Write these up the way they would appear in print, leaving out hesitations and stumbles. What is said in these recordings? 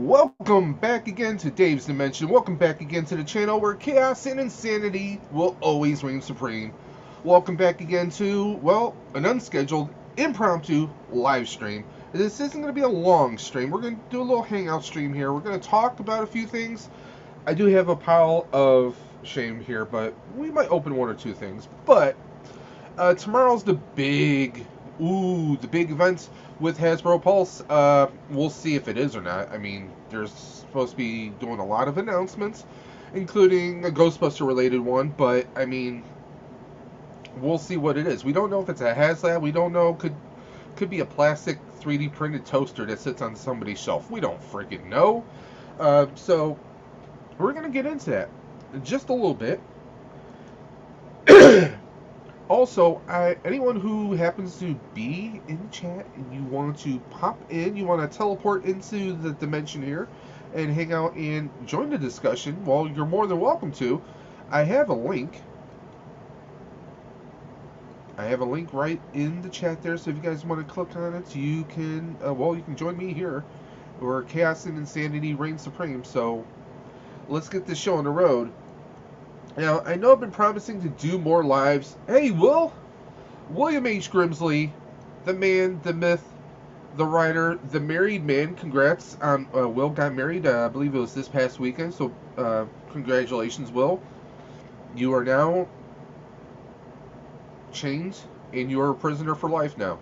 Welcome back again to Dave's Dimension. Welcome back again to the channel where chaos and insanity will always reign supreme. Welcome back again to, well, an unscheduled, impromptu live stream. This isn't going to be a long stream. We're going to do a little hangout stream here. We're going to talk about a few things. I do have a pile of shame here, but we might open one or two things. But tomorrow's the big event with Hasbro Pulse. We'll see if it is or not. I mean, they're supposed to be doing a lot of announcements, including a Ghostbuster related one, but I mean, we'll see what it is. We don't know if it's a HasLab. We don't know. Could be a plastic 3D printed toaster that sits on somebody's shelf. We don't freaking know. So we're gonna get into that in just a little bit. Also, anyone who happens to be in the chat and you want to pop in, you want to teleport into the dimension here and hang out and join the discussion, well, you're more than welcome to. I have a link. I have a link right in the chat there, so if you guys want to click on it, you can, you can join me here, where chaos and insanity reign supreme. So let's get this show on the road. Now, I know I've been promising to do more lives. Hey, William H. Grimsley, the man, the myth, the writer, the married man. Congrats on Will got married. I believe it was this past weekend. So, congratulations, Will. You are now chained, and you are a prisoner for life now.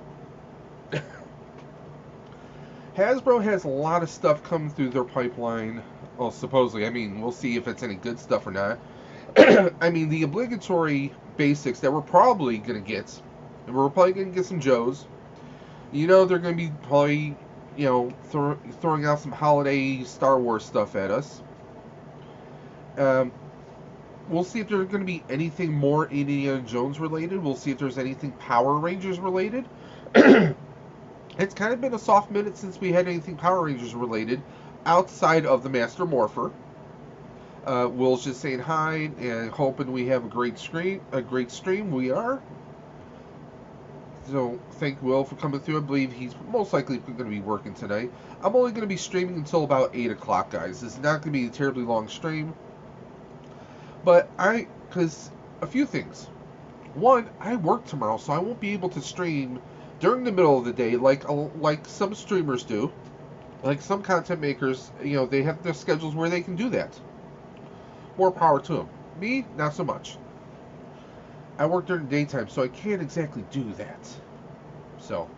Hasbro has a lot of stuff coming through their pipeline. Well, supposedly. I mean, we'll see if it's any good stuff or not. I mean, the obligatory basics that we're probably going to get, and we're probably going to get some Joes. You know, they're going to be probably, throwing out some holiday Star Wars stuff at us. We'll see if there's going to be anything more Indiana Jones related. We'll see if there's anything Power Rangers related. It's kind of been a soft minute since we had anything Power Rangers related outside of the Master Morpher. Will's just saying hi and hoping we have a great stream. We are. So thank Will for coming through. I believe he's most likely going to be working tonight. I'm only going to be streaming until about 8 o'clock, guys. This is not going to be a terribly long stream. But because a few things. One, I work tomorrow, so I won't be able to stream during the middle of the day like some streamers do. Like some content makers, they have their schedules where they can do that. More power to them. Me, not so much. I work during the daytime, so I can't exactly do that. So,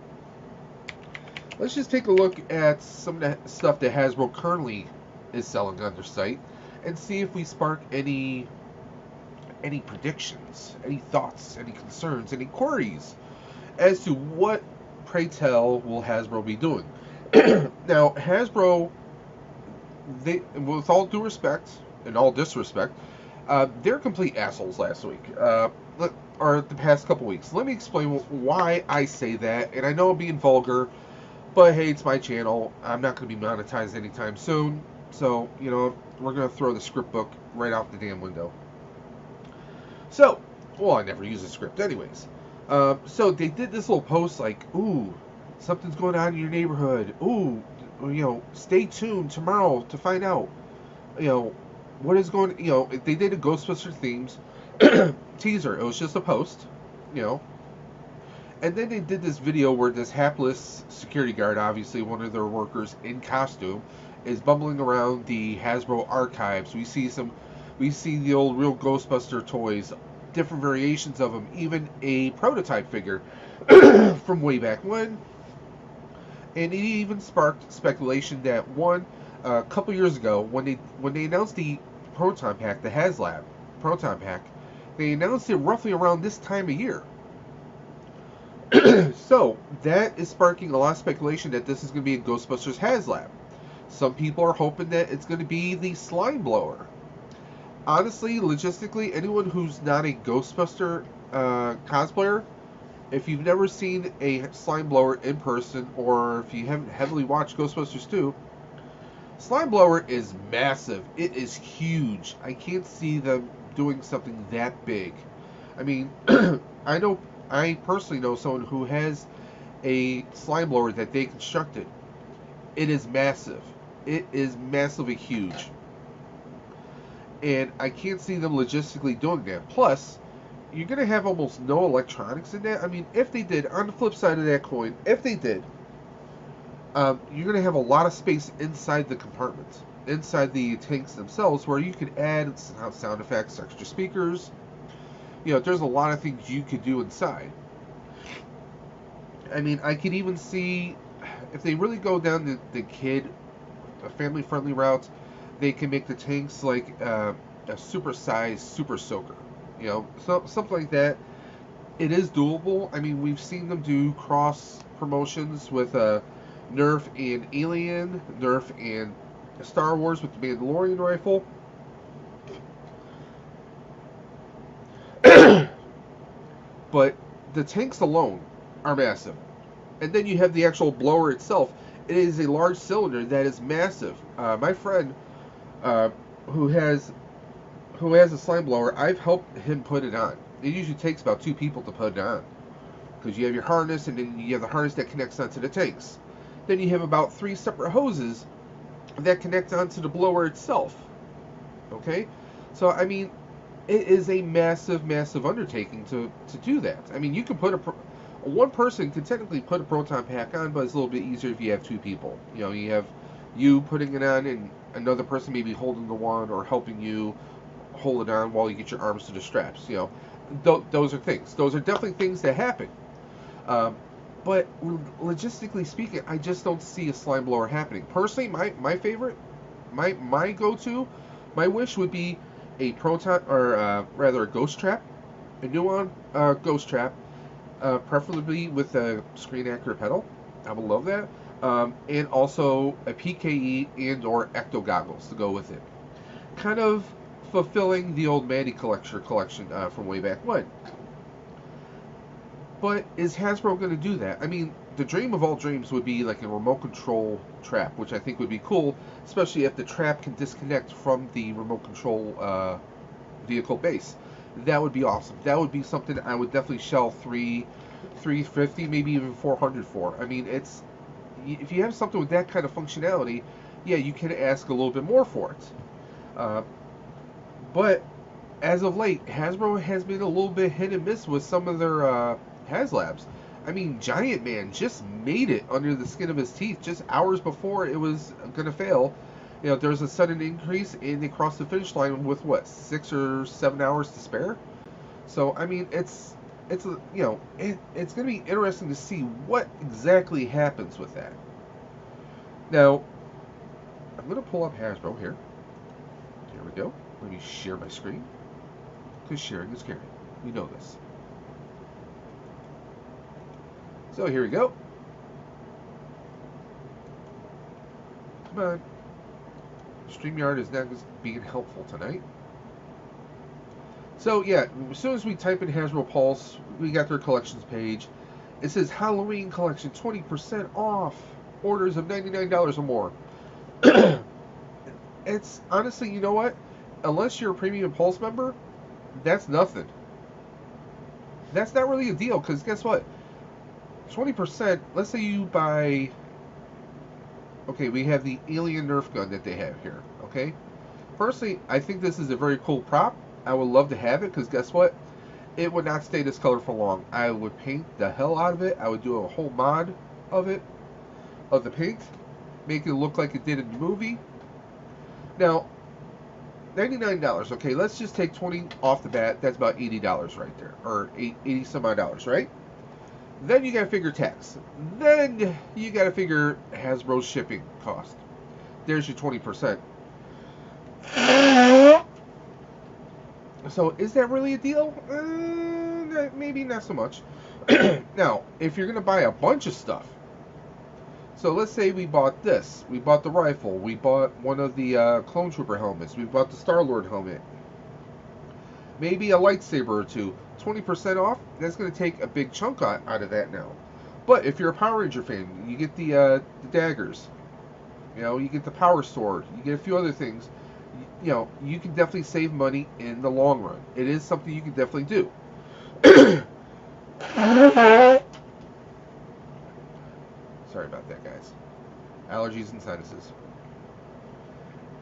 let's just take a look at some of the stuff that Hasbro currently is selling on their site and see if we spark any predictions, any thoughts, any concerns, any queries as to what, pray tell, will Hasbro be doing. Now, Hasbro, with all due respect, in all disrespect, they're complete assholes last week, or the past couple weeks. Let me explain why I say that, and I know I'm being vulgar, but hey, it's my channel. I'm not going to be monetized anytime soon, so, we're going to throw the script book right out the damn window. So, I never use a script anyways. So they did this little post like, ooh, something's going on in your neighborhood. Ooh, stay tuned tomorrow to find out, what is going, they did a Ghostbuster themes teaser. It was just a post, and then they did this video where this hapless security guard, obviously one of their workers in costume, is bumbling around the Hasbro archives. We see the old real Ghostbuster toys, different variations of them, even a prototype figure from way back when. And it even sparked speculation that a couple years ago, when they announced the Proton Pack, the HasLab Proton Pack, they announced it roughly around this time of year. So that is sparking a lot of speculation that this is going to be a Ghostbusters HasLab. Some people are hoping that it's going to be the Slime Blower. Honestly, logistically, anyone who's not a Ghostbuster cosplayer, if you've never seen a Slime Blower in person, or if you haven't heavily watched Ghostbusters 2, Slime Blower is massive. It is huge. I can't see them doing something that big. I mean, I personally know someone who has a Slime Blower that they constructed. It is massive. It is massively huge. And I can't see them logistically doing that. Plus, you're going to have almost no electronics in that. I mean, if they did, on the flip side of that coin, if they did, you're going to have a lot of space inside the compartments, inside the tanks themselves, where you could add sound effects, extra speakers. There's a lot of things you could do inside. I mean, I could even see, if they really go down the family-friendly route, they can make the tanks like a super-sized super soaker. Something like that. It is doable. I mean, we've seen them do cross promotions with Nerf and Alien, Nerf and Star Wars with the Mandalorian rifle. But the tanks alone are massive. And then you have the actual blower itself. It is a large cylinder that is massive. My friend, who has a slime blower, I've helped him put it on. It usually takes about 2 people to put it on, because you have your harness, and then you have the harness that connects onto the tanks. Then you have about 3 separate hoses that connect onto the blower itself. Okay, so I mean, it is a massive, massive undertaking to do that. I mean, you can put one person can technically put a proton pack on, but it's a little bit easier if you have 2 people. You have you putting it on, and another person maybe holding the one or helping you hold it on while you get your arms to the straps. Those are things. Those are definitely things that happen. But logistically speaking, I just don't see a slime blower happening. Personally, my favorite, my go-to, my wish would be a proton, or rather a ghost trap, a new one, ghost trap, preferably with a screen accurate pedal. I would love that. And also a PKE and or ecto goggles to go with it. Kind of fulfilling the old Mandy collection from way back when. But is Hasbro going to do that? I mean, the dream of all dreams would be like a remote control trap, which I think would be cool, especially if the trap can disconnect from the remote control vehicle base. That would be awesome. That would be something I would definitely shell $350, maybe even $400 for. I mean, if you have something with that kind of functionality, yeah, you can ask a little bit more for it. But as of late, Hasbro has been a little bit hit and miss with some of their HasLabs. I mean, Giant Man just made it under the skin of his teeth just hours before it was going to fail. There was a sudden increase, and they crossed the finish line with, 6 or 7 hours to spare? So, I mean, it's going to be interesting to see what exactly happens with that. Now, I'm going to pull up Hasbro here. Here we go. Let me share my screen, because sharing is caring. You know this. So here we go. Come on. StreamYard is not being helpful tonight. So yeah, as soon as we type in Hasbro Pulse, we got their collections page. It says Halloween collection 20% off. Orders of $99 or more. It's honestly, you know what? Unless you're a Premium Pulse member, that's nothing. That's not really a deal, because guess what? 20%, let's say you buy... Okay, we have the Alien Nerf gun that they have here, okay? Personally, I think this is a very cool prop. I would love to have it, because guess what? It would not stay this color for long. I would paint the hell out of it. I would do a whole mod of it, of the paint, make it look like it did in the movie. Now, $99, okay, let's just take 20 off the bat. That's about $80 right there, or 80 some odd dollars, right? Then you gotta figure tax. Then you gotta figure Hasbro's shipping cost. There's your 20%. So, is that really a deal? Maybe not so much. Now, if you're gonna buy a bunch of stuff, so let's say we bought this. We bought the rifle. We bought one of the Clone Trooper helmets. We bought the Star-Lord helmet. Maybe a lightsaber or two. 20% off, that's going to take a big chunk out of that now. But if you're a Power Ranger fan, you get the daggers. You get the Power Sword. You get a few other things. You can definitely save money in the long run. It is something you can definitely do. Sorry about that, guys. Allergies and sinuses.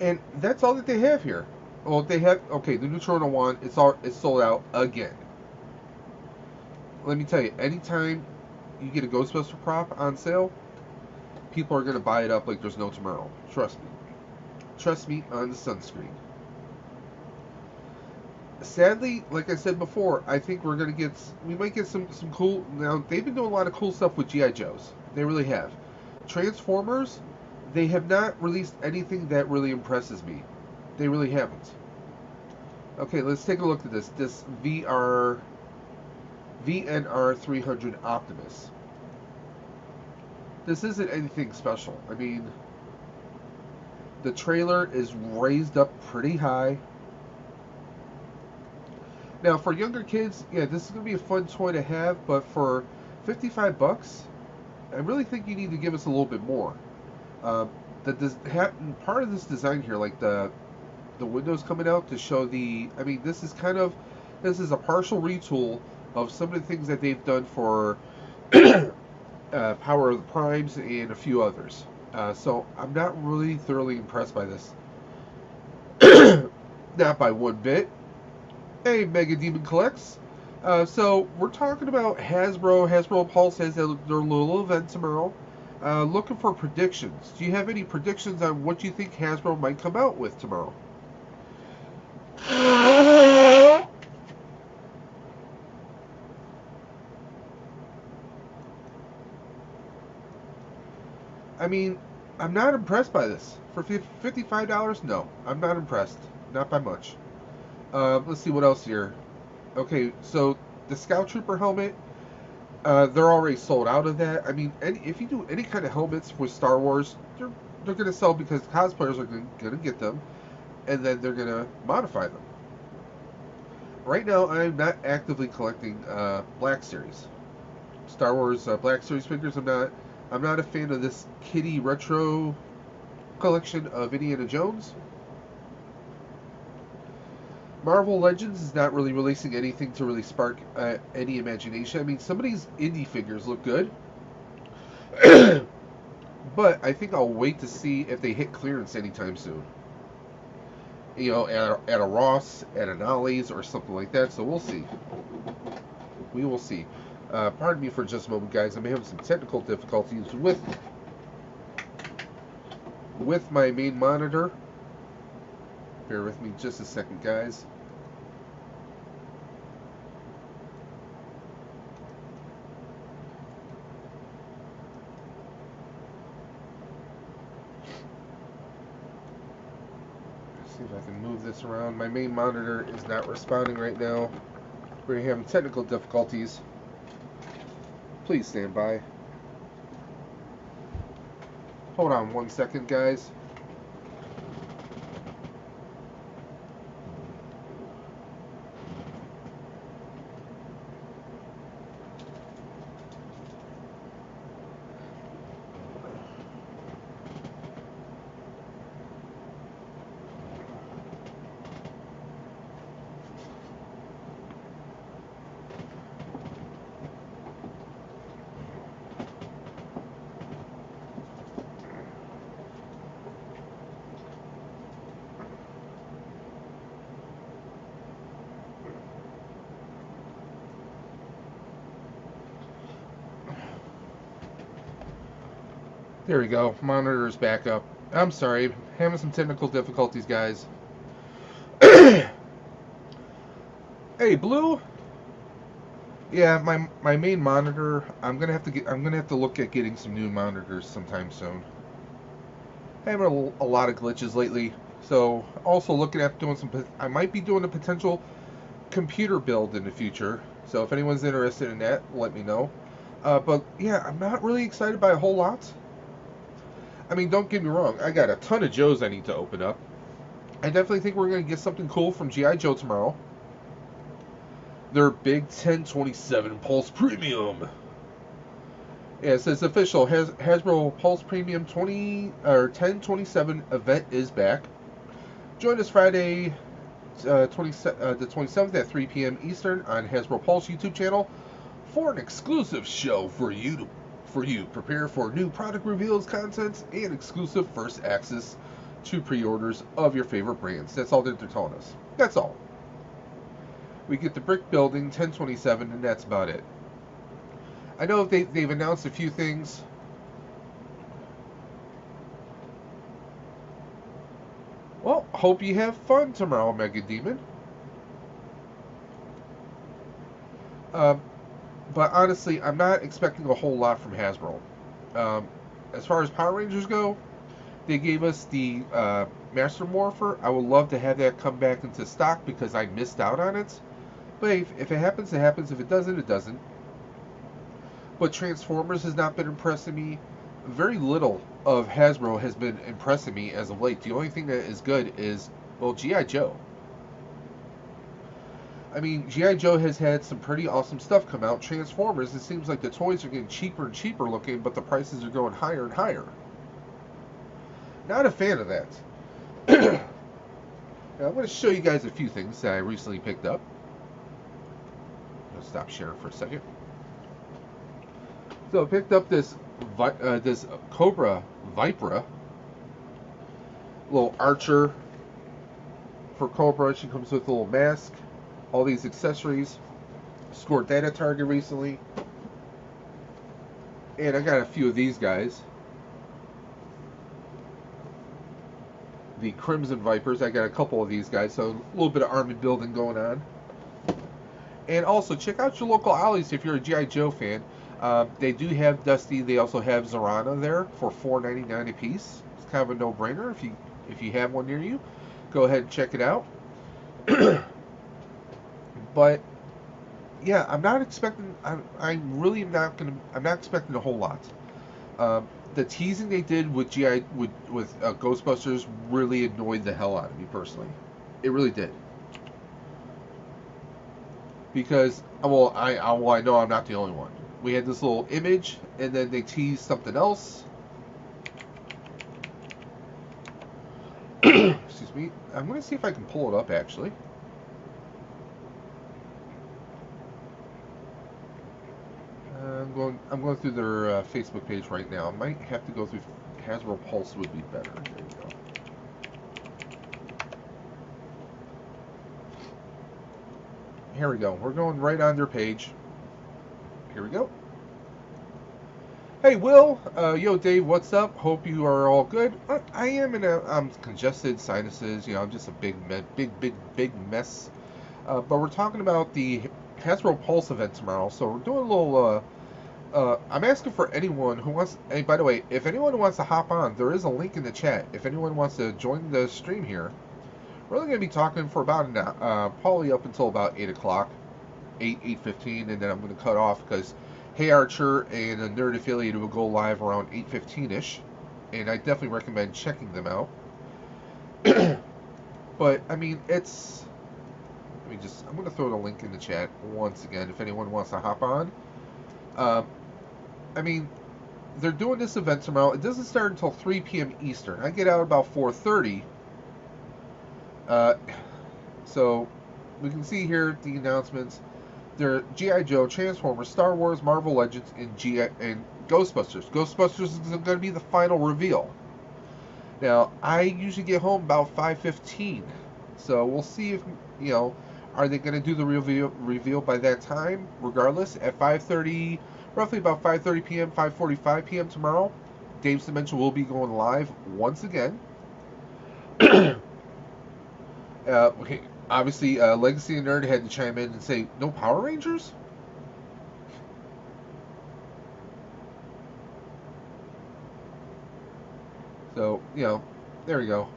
And that's all that they have here. Well, they have, okay, the new Toronto one, it's sold out again. Let me tell you, anytime you get a Ghostbuster prop on sale, people are going to buy it up like there's no tomorrow. Trust me. Trust me on the sunscreen. Sadly, like I said before, I think we might get some cool. Now they've been doing a lot of cool stuff with GI Joes. They really have. Transformers, they have not released anything that really impresses me. They really haven't. Okay, let's take a look at this. This VNR 300 Optimus. This isn't anything special. I mean, the trailer is raised up pretty high. Now, for younger kids, yeah, this is going to be a fun toy to have, but for 55 bucks, I really think you need to give us a little bit more. Part of this design here, like the windows coming out to show I mean, this is a partial retool of some of the things that they've done for Power of the Primes and a few others. So I'm not really thoroughly impressed by this. Not by one bit. Hey, Mega Demon Collects. So we're talking about Hasbro. Hasbro Pulse has their little event tomorrow. Looking for predictions. Do you have any predictions on what you think Hasbro might come out with tomorrow? I mean, I'm not impressed by this. For $55, no. I'm not impressed. Not by much. Let's see what else here. Okay, so the Scout Trooper helmet, they're already sold out of that. I mean, if you do any kind of helmets with Star Wars, they're going to sell because cosplayers are going to get them, and then they're going to modify them. Right now, I'm not actively collecting Black Series. Star Wars Black Series figures. I'm not a fan of this kitty retro collection of Indiana Jones. Marvel Legends is not really releasing anything to really spark any imagination. I mean, some of these indie figures look good, but I think I'll wait to see if they hit clearance anytime soon. You know, at a Ross, at an Ollie's, or something like that. So we'll see. We will see. Pardon me for just a moment, guys. I'm having some technical difficulties with my main monitor. Bear with me just a second, guys. See if I can move this around. My main monitor is not responding right now. We're having technical difficulties. Please stand by. Hold on one second, guys. There we go. Monitor's back up. I'm sorry. Having some technical difficulties, guys. Hey, Blue. Yeah, my main monitor. I'm gonna have to look at getting some new monitors sometime soon. Having a lot of glitches lately. So also looking at doing I might be doing a potential computer build in the future. So if anyone's interested in that, let me know. But yeah, I'm not really excited by a whole lot. I mean, don't get me wrong. I got a ton of Joes I need to open up. I definitely think we're going to get something cool from G.I. Joe tomorrow. Their Big 1027 Pulse Premium. Yeah, it says official. Hasbro Pulse Premium 1027 event is back. Join us Friday, the 27th at 3 p.m. Eastern on Hasbro Pulse YouTube channel for an exclusive show for you. Prepare for new product reveals, content, and exclusive first access 2 pre-orders of your favorite brands. That's all that they're telling us. That's all. We get the brick building 1027, and that's about it. I know they've announced a few things. Well, hope you have fun tomorrow, Mega Demon. But honestly, I'm not expecting a whole lot from Hasbro. As far as Power Rangers go, they gave us the Master Morpher. I would love to have that come back into stock because I missed out on it. But if it happens, it happens. If it doesn't, it doesn't. But Transformers has not been impressing me. Very little of Hasbro has been impressing me as of late. The only thing that is good is, well, G.I. Joe. I mean, G.I. Joe has had some pretty awesome stuff come out. Transformers, it seems like the toys are getting cheaper and cheaper looking, but the prices are going higher and higher. Not a fan of that. Now, I'm going to show you guys a few things that I recently picked up. I'll stop sharing for a second. So I picked up this Cobra Vipra, little archer for Cobra. She comes with a little mask, all these accessories. Scored that at Target recently, and I got a few of these guys. The Crimson Vipers. I got a couple of these guys, so a little bit of army building going on. And also check out your local Ollie's if you're a G.I. Joe fan. They do have Dusty. They also have Zorana there for $4.99 a piece. It's kind of a no-brainer if you have one near you. Go ahead and check it out. But yeah, I'm not expecting. I'm not expecting a whole lot. The teasing they did with Ghostbusters really annoyed the hell out of me personally. It really did. Because I know I'm not the only one. We had this little image, and then they teased something else. Excuse me. I'm going to see if I can pull it up, actually. I'm going through their Facebook page right now. I might have to go through Hasbro Pulse would be better. There you go. Here we go. We're going right on their page. Here we go. Hey, Will. Yo, Dave, what's up? Hope you are all good. I am I'm congested, sinuses. I'm just a big mess. But we're talking about the Hasbro Pulse event tomorrow. So we're doing a little. I'm asking for anyone who wants. Hey, by the way, if anyone wants to hop on, there is a link in the chat. If anyone wants to join the stream here, we're only going to be talking for about an hour, probably up until about 8 o'clock, 8:15, and then I'm going to cut off because Hey Archer and a Nerd Affiliated will go live around 8:15ish, and I definitely recommend checking them out. But I mean, I'm going to throw the link in the chat once again if anyone wants to hop on. I mean, they're doing this event tomorrow. It doesn't start until 3 p.m. Eastern. I get out about 4:30. So we can see here the announcements. They're G.I. Joe, Transformers, Star Wars, Marvel Legends, and Ghostbusters. Ghostbusters is going to be the final reveal. Now, I usually get home about 5:15. So we'll see if, are they going to do the reveal by that time? Regardless, at 5:30, roughly about 5:30 p.m., 5:45 p.m. tomorrow, Dave's Dimension will be going live once again. Okay, obviously, Legacy and Nerd had to chime in and say, no Power Rangers? So, there we go.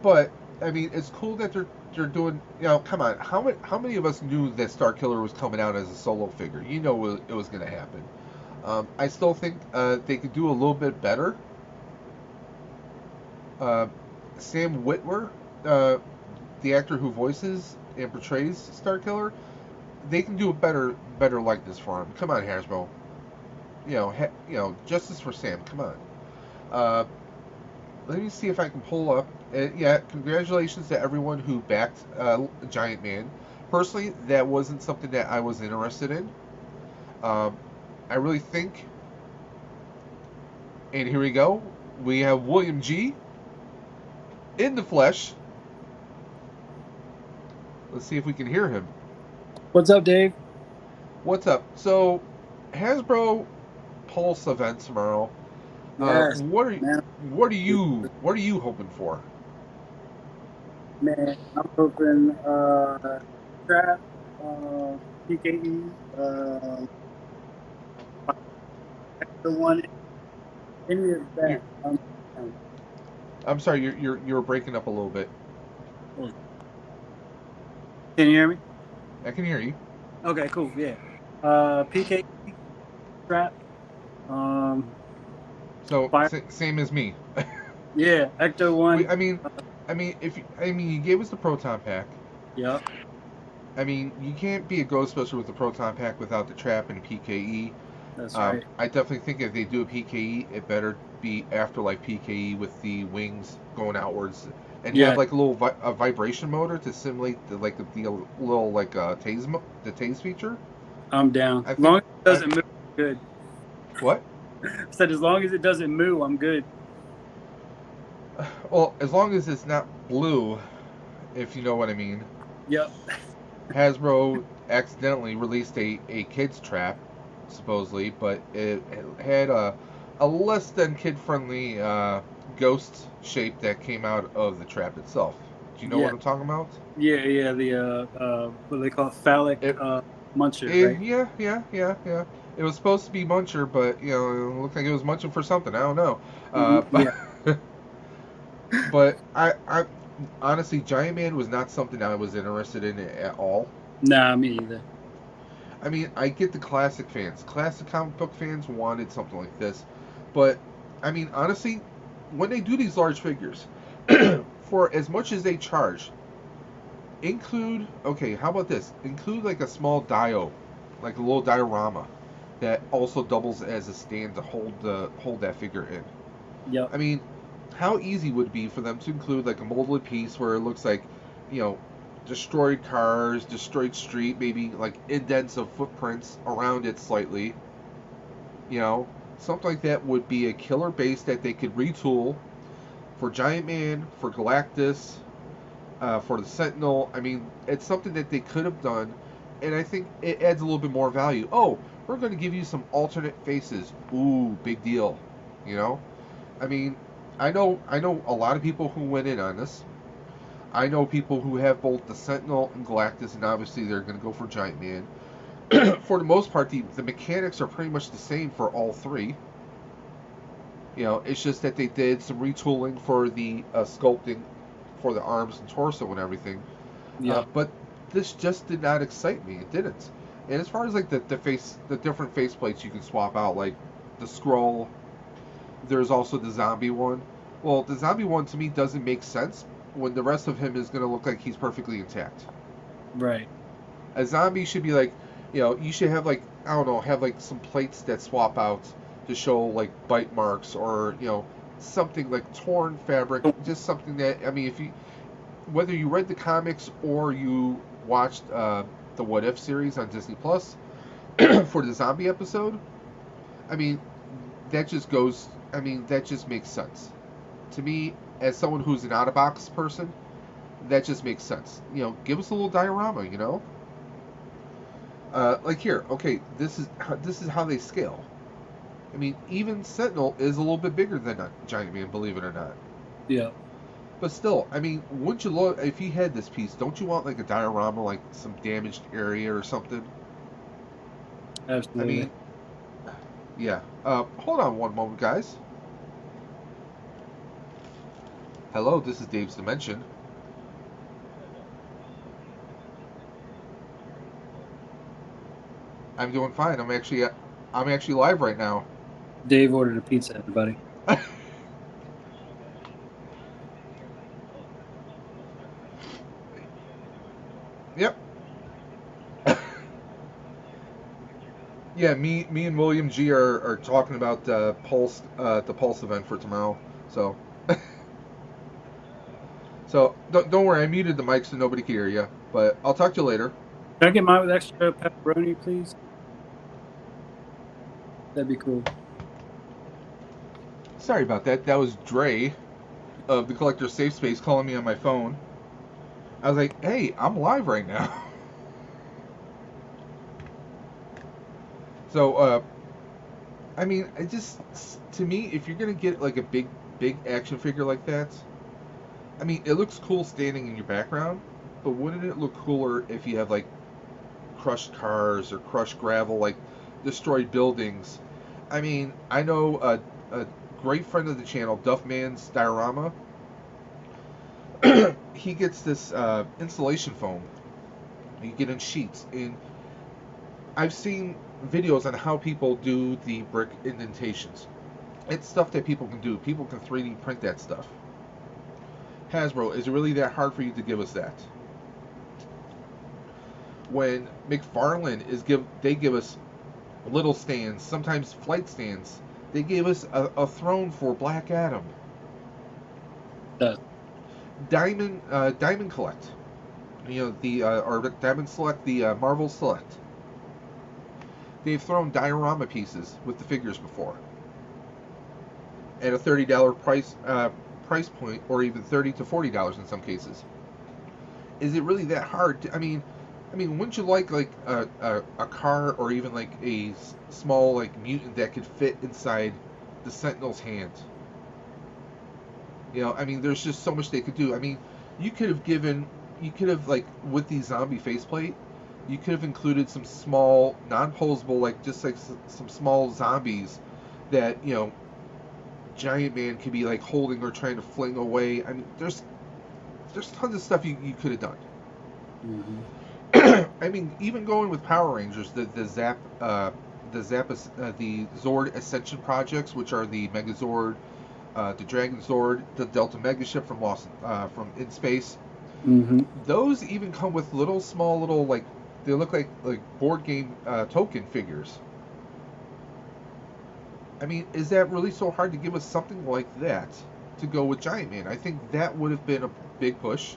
But, I mean, it's cool that they're doing, come on, how many of us knew that Starkiller was coming out as a solo figure? It was going to happen. I still think they could do a little bit better. Sam Witwer, the actor who voices and portrays Starkiller, they can do a better likeness for him. Come on, Hasbro. Justice for Sam. Come on. Let me see if I can pull up. Yeah, congratulations to everyone who backed Giant Man. Personally, that wasn't something that I was interested in. I really think, and here we go. we have William G in the flesh. Let's see if we can hear him. What's up, Dave? What's up? So, Hasbro Pulse event tomorrow. Yes, What are man. what are you hoping for? Man, I'm hoping trap, PKE, the one, any of You, that. I'm sorry, you're breaking up a little bit. Can you hear me? I can hear you. Okay, cool. Yeah. PKE, trap, So fire. same as me. Yeah, Ecto We, one. I mean, you gave us the proton pack. Yep, I mean, you can't be a Ghostbuster with the proton pack without the trap and PKE. that's right. I definitely think if they do a PKE, it better be afterlife PKE with the wings going outwards, and have Yeah, like a little a vibration motor to simulate the little like the tase feature. I'm down. I As long think as it doesn't move, I'm good. what? I said as long as it doesn't move, I'm good. Well, as long as it's not blue, if you know what I mean. Yep. Hasbro accidentally released a kid's trap, supposedly, but it had a less than kid friendly ghost shape that came out of the trap itself. Do you know Yeah. what I'm talking about? Yeah. The what do they call it? Phallic It, muncher, right? yeah. It was supposed to be Muncher, but you know, it looked like it was munching for something. I don't know. But Yeah. but I honestly, Giant Man was not something I was interested in at all. Nah, me either. I mean, I get the classic fans. Classic comic book fans wanted something like this. But, I mean, honestly, when they do these large figures, for as much as they charge, okay, how about this? Include like a small dio, like a little diorama that also doubles as a stand to hold that figure in. Yep. I mean, how easy would it be for them to include like a molded piece where it looks like, you know, destroyed cars, destroyed street, maybe like indents of footprints around it slightly. You know, something like that would be a killer base that they could retool for Giant Man, for Galactus, for the Sentinel. I mean, it's something that they could have done, and I think it adds a little bit more value. Oh, we're going to give you some alternate faces. Ooh, big deal. You know, I mean, I know a lot of people who went in on this. I know people who have both the Sentinel and Galactus, and obviously they're going to go for Giant Man. For the most part, the mechanics are pretty much the same for all three. You know, it's just that they did some retooling for the sculpting for the arms and torso and everything. Yep. But this just did not excite me. It didn't. And as far as like the different face plates you can swap out, like the scroll, there's also the zombie one. Well, the zombie one to me doesn't make sense when the rest of him is going to look like he's perfectly intact. Right. A zombie should be like, you know, you should have like, I don't know, have like some plates that swap out to show like bite marks or, you know, something like torn fabric, just something that, I mean, if you, whether you read the comics or you watched the What If series on Disney Plus for the zombie episode, I mean, that just goes, I mean, that just makes sense. To me, as someone who's an out of box person, that just makes sense. You know, give us a little diorama, you know? Like here, okay, this is how they scale. I mean, even Sentinel is a little bit bigger than a Giant Man, believe it or not. Yeah. But still, I mean, wouldn't you look if you had this piece? Don't you want like a diorama, like some damaged area or something? I Absolutely. mean, yeah. Hold on one moment, guys. Hello, this is Dave's Dimension. I'm doing fine. I'm actually live right now. Dave ordered a pizza, everybody. Yep. Yeah, me and William G are talking about the Pulse event for tomorrow. So, so don't worry, I muted the mic so nobody can hear you. But I'll talk to you later. Can I get mine with extra pepperoni, please? That'd be cool. Sorry about that. That was Dre of the Collector Safe Space calling me on my phone. I was like, hey, I'm live right now. So, I mean, it just, to me, if you're going to get like a big action figure like that, I mean, it looks cool standing in your background, but wouldn't it look cooler if you have like crushed cars or crushed gravel, like destroyed buildings? I mean, I know a great friend of the channel, Duffman's Diorama. He gets this insulation foam. You get in sheets, and I've seen videos on how people do the brick indentations. It's stuff that people can do. People can 3D print that stuff. Hasbro, is it really that hard for you to give us that? When McFarlane they give us little stands, sometimes flight stands. They gave us a throne for Black Adam. Diamond Collect. You know, the or Diamond Select, the Marvel Select. They've thrown diorama pieces with the figures before at a $30 price point, or even $30 to $40 in some cases. Is it really that hard? I mean, wouldn't you like a car, or even like a small like mutant that could fit inside the Sentinel's hand? You know, I mean, there's just so much they could do. I mean, you could have like with the zombie faceplate, you could have included some small, non-posable, like just like some small zombies that, you know, Giant Man could be like holding or trying to fling away. I mean, there's tons of stuff you could have done. Mm-hmm. I mean, even going with Power Rangers, the Zord Ascension projects, which are the Megazord, the Dragon Zord, the Delta Megaship from In Space. Mm-hmm. Those even come with small little, like, they look like board game token figures. I mean, is that really so hard to give us something like that to go with Giant Man? I think that would have been a big push.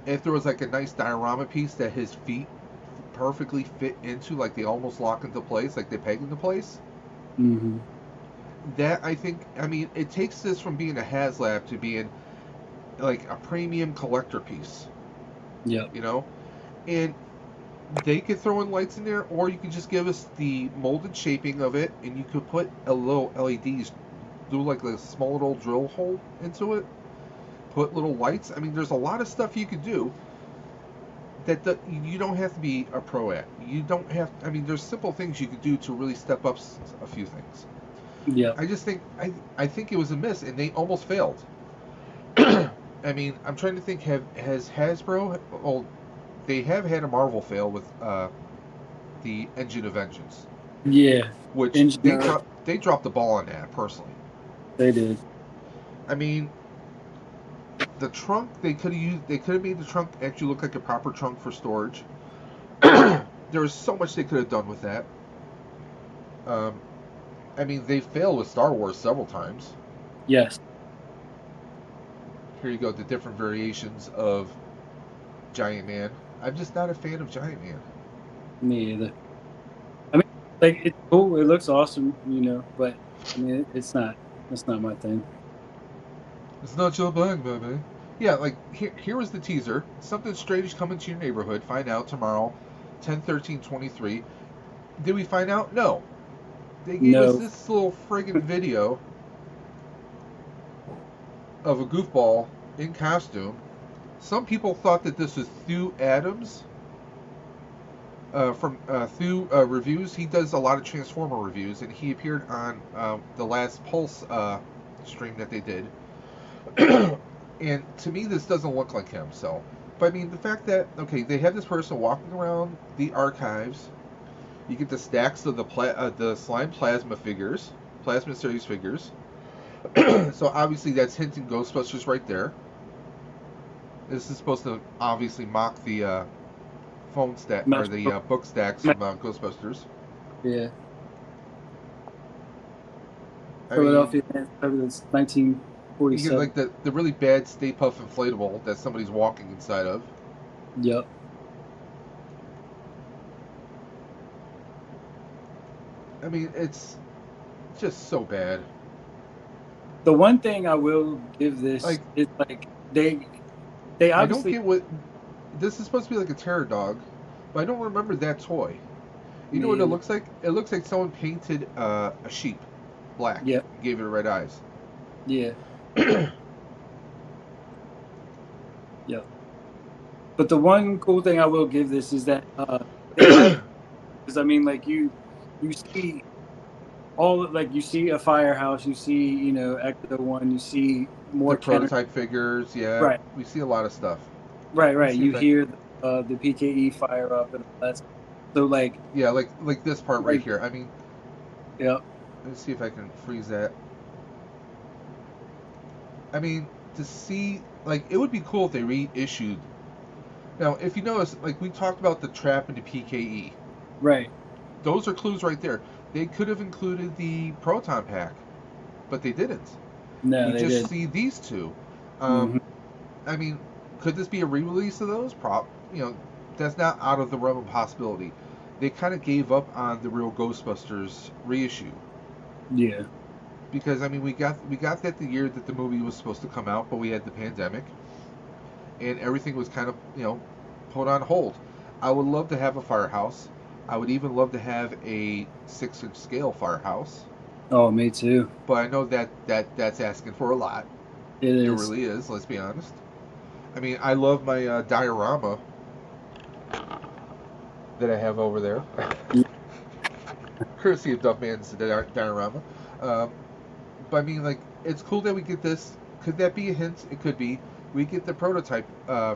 If there was like a nice diorama piece that his feet perfectly fit into, like they almost lock into place, like they peg into place. Mm-hmm. That, I think, I mean, it takes this from being a HasLab to being like a premium collector piece. Yeah. You know? And they could throw in lights in there, or you could just give us the molded shaping of it, and you could put a little LEDs, do like a small little drill hole into it, put little lights. I mean, there's a lot of stuff you could do that you don't have to be a pro at. You don't have. I mean, there's simple things you could do to really step up a few things. Yeah. I just think I think it was a miss, and they almost failed. I mean, I'm trying to think. Has Hasbro? Well, they have had a Marvel fail with the Engine of Vengeance. Yeah. Which Engine. they dropped the ball on that, personally. They did. I mean, the trunk they could have made the trunk actually look like a proper trunk for storage. There was so much they could have done with that. I mean, they failed with Star Wars several times. Yes. Here you go, the different variations of Giant Man. I'm just not a fan of Giant Man. Me either. I mean, like, it's cool. It looks awesome, you know, but I mean, it's not. That's not my thing. It's not your bag, baby. Yeah, like, here was the teaser. Something strange coming to your neighborhood. Find out tomorrow, 10/13/23. Did we find out? No. They gave us No. this little friggin' video of a goofball in costume. Some people thought that this was Thew Adams from Thew Reviews. He does a lot of Transformer reviews, and he appeared on the last Pulse stream that they did. And to me, this doesn't look like him. So, but I mean, the fact that, okay, they have this person walking around the archives. You get the stacks of the slime plasma series figures. So obviously that's hinting Ghostbusters right there. This is supposed to obviously mock the phone stack, or the book stacks from Ghostbusters. Yeah. I Philadelphia, mean, 1947. you get like the really bad Stay Puft inflatable that somebody's walking inside of. Yep. I mean, it's just so bad. The one thing I will give this Like, is like they I don't obviously get what this is supposed to be like a terror dog, but I don't remember that toy. You know what it man, looks like? It looks like someone painted a sheep black, yeah, gave it red eyes. yeah, yeah. But the one cool thing I will give this is that they have, because I mean, like you see all like you see a firehouse, you see Ecto One, you see The more Kenner, prototype figures, yeah, right, we see a lot of stuff. right, Let me right. see You if I, hear the PKE fire up and all that. So yeah, like this part right like here. I mean, yeah, let's see if I can freeze that. I mean, to see like it would be cool if they reissued. Now, if you notice, like we talked about the trap into PKE, right. those are clues right there. They could have included the proton pack, but they didn't. No, We they just did. see these two. Um, Hmm. I mean, could this be a re-release of those? That's not out of the realm of possibility. They kind of gave up on the real Ghostbusters reissue Yeah, because I mean we got that the year that the movie was supposed to come out, but we had the pandemic and everything was kind of put on hold. I would love to have a firehouse. I would even love to have a 6-inch scale firehouse, oh, me too. but I know that's asking for a lot. It It is. really is. Let's be honest. I mean, I love my diorama that I have over there, Yeah, courtesy of Duffman's diorama. Um, but I mean, like, it's cool that we get this. Could that be a hint? It could be. We get the prototype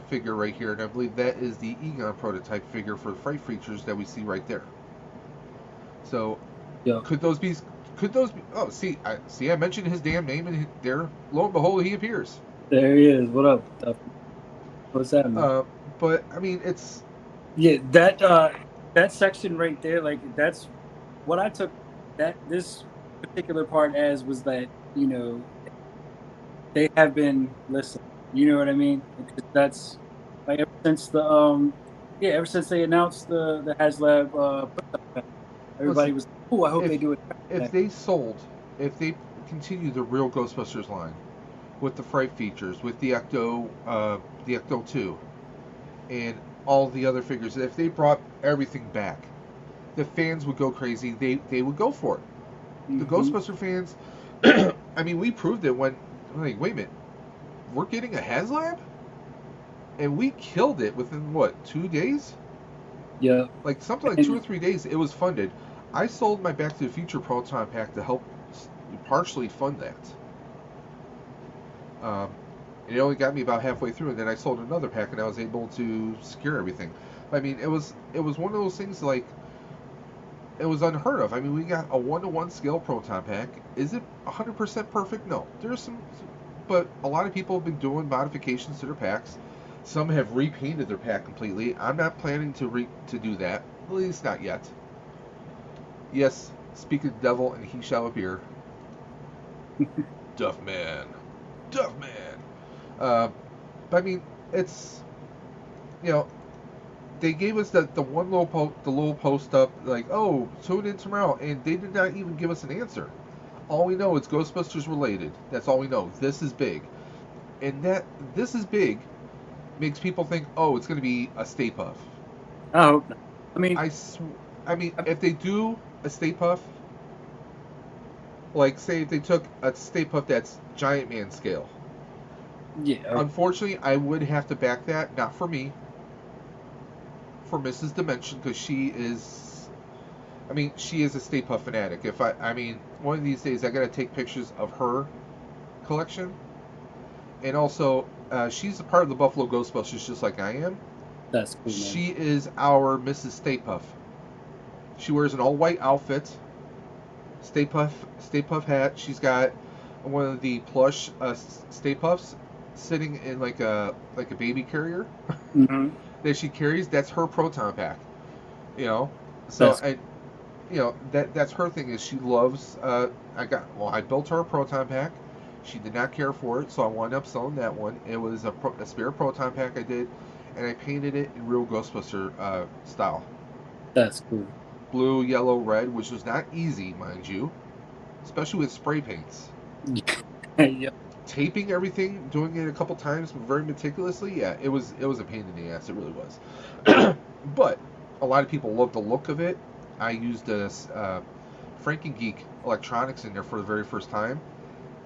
figure right here, and I believe that is the Egon prototype figure for the Fright Features that we see right there. So, yeah. could those be? Could those be? Oh, see. I mentioned his damn name, and there, lo and behold, he appears. There he is. What up, Duff? What's happening? Uh, but I mean, it's Yeah, that section right there, like that's what I took that this particular part as was that they have been listening. You know what I mean? Because that's like ever since ever since they announced the HasLab everybody listen. was oh I hope If they do it if next. they sold, if they continue the real Ghostbusters line with the Fright Features, with the Ecto 2, and all the other figures, if they brought everything back, the fans would go crazy. They would go for it. The Hmm. Ghostbuster fans. I mean, we proved it when. Like, wait a minute, we're getting a HasLab, and we killed it within what 2 days? Yeah, Like something like two or and 3 days. It was funded. I sold my Back to the Future Proton Pack to help partially fund that. Um, it only got me about halfway through, and then I sold another pack, and I was able to secure everything. I mean, it was one of those things like it was unheard of. I mean, we got a 1-to-1 scale proton pack. Is it 100% perfect? No. There's some, but a lot of people have been doing modifications to their packs. Some have repainted their pack completely. I'm not planning to do that. At least not yet. Yes, speak of the devil, and he shall appear. Duffman, Duffman. Uh, but I mean, it's you know they gave us the one little post up like, oh, tune in tomorrow, and they did not even give us an answer. All we know is Ghostbusters related. That's all we know. This is big, and that this is big makes people think, oh, it's going to be a Stay Puff. I hope not. I mean, I sw- I mean, if they do a Stay Puff, like say if they took a Stay Puff that's Giant Man scale, yeah, unfortunately, I would have to back that. Not for me, for Mrs. Dimension, because she is. I mean, she is a Stay Puft fanatic. I mean, one of these days I gotta take pictures of her collection, and also she's a part of the Buffalo Ghostbusters, just like I am. that's cool, man. She is our Mrs. Stay Puft. She wears an all-white outfit, Stay Puft hat. She's got one of the plush Stay Puffs sitting in like a baby carrier Hmm. that she carries. That's her proton pack. You know, so That's that's her thing is she loves I built her a proton pack. She did not care for it, so I wound up selling that one. It was a spare proton pack I did, and I painted it in real Ghostbuster style, that's cool. blue, yellow, red, which was not easy, mind you, especially with spray paints. Yeah. Taping everything, doing it a couple times very meticulously, yeah, it was a pain in the ass. It really was. But a lot of people love the look of it. I used this Frank and Geek electronics in there for the very first time,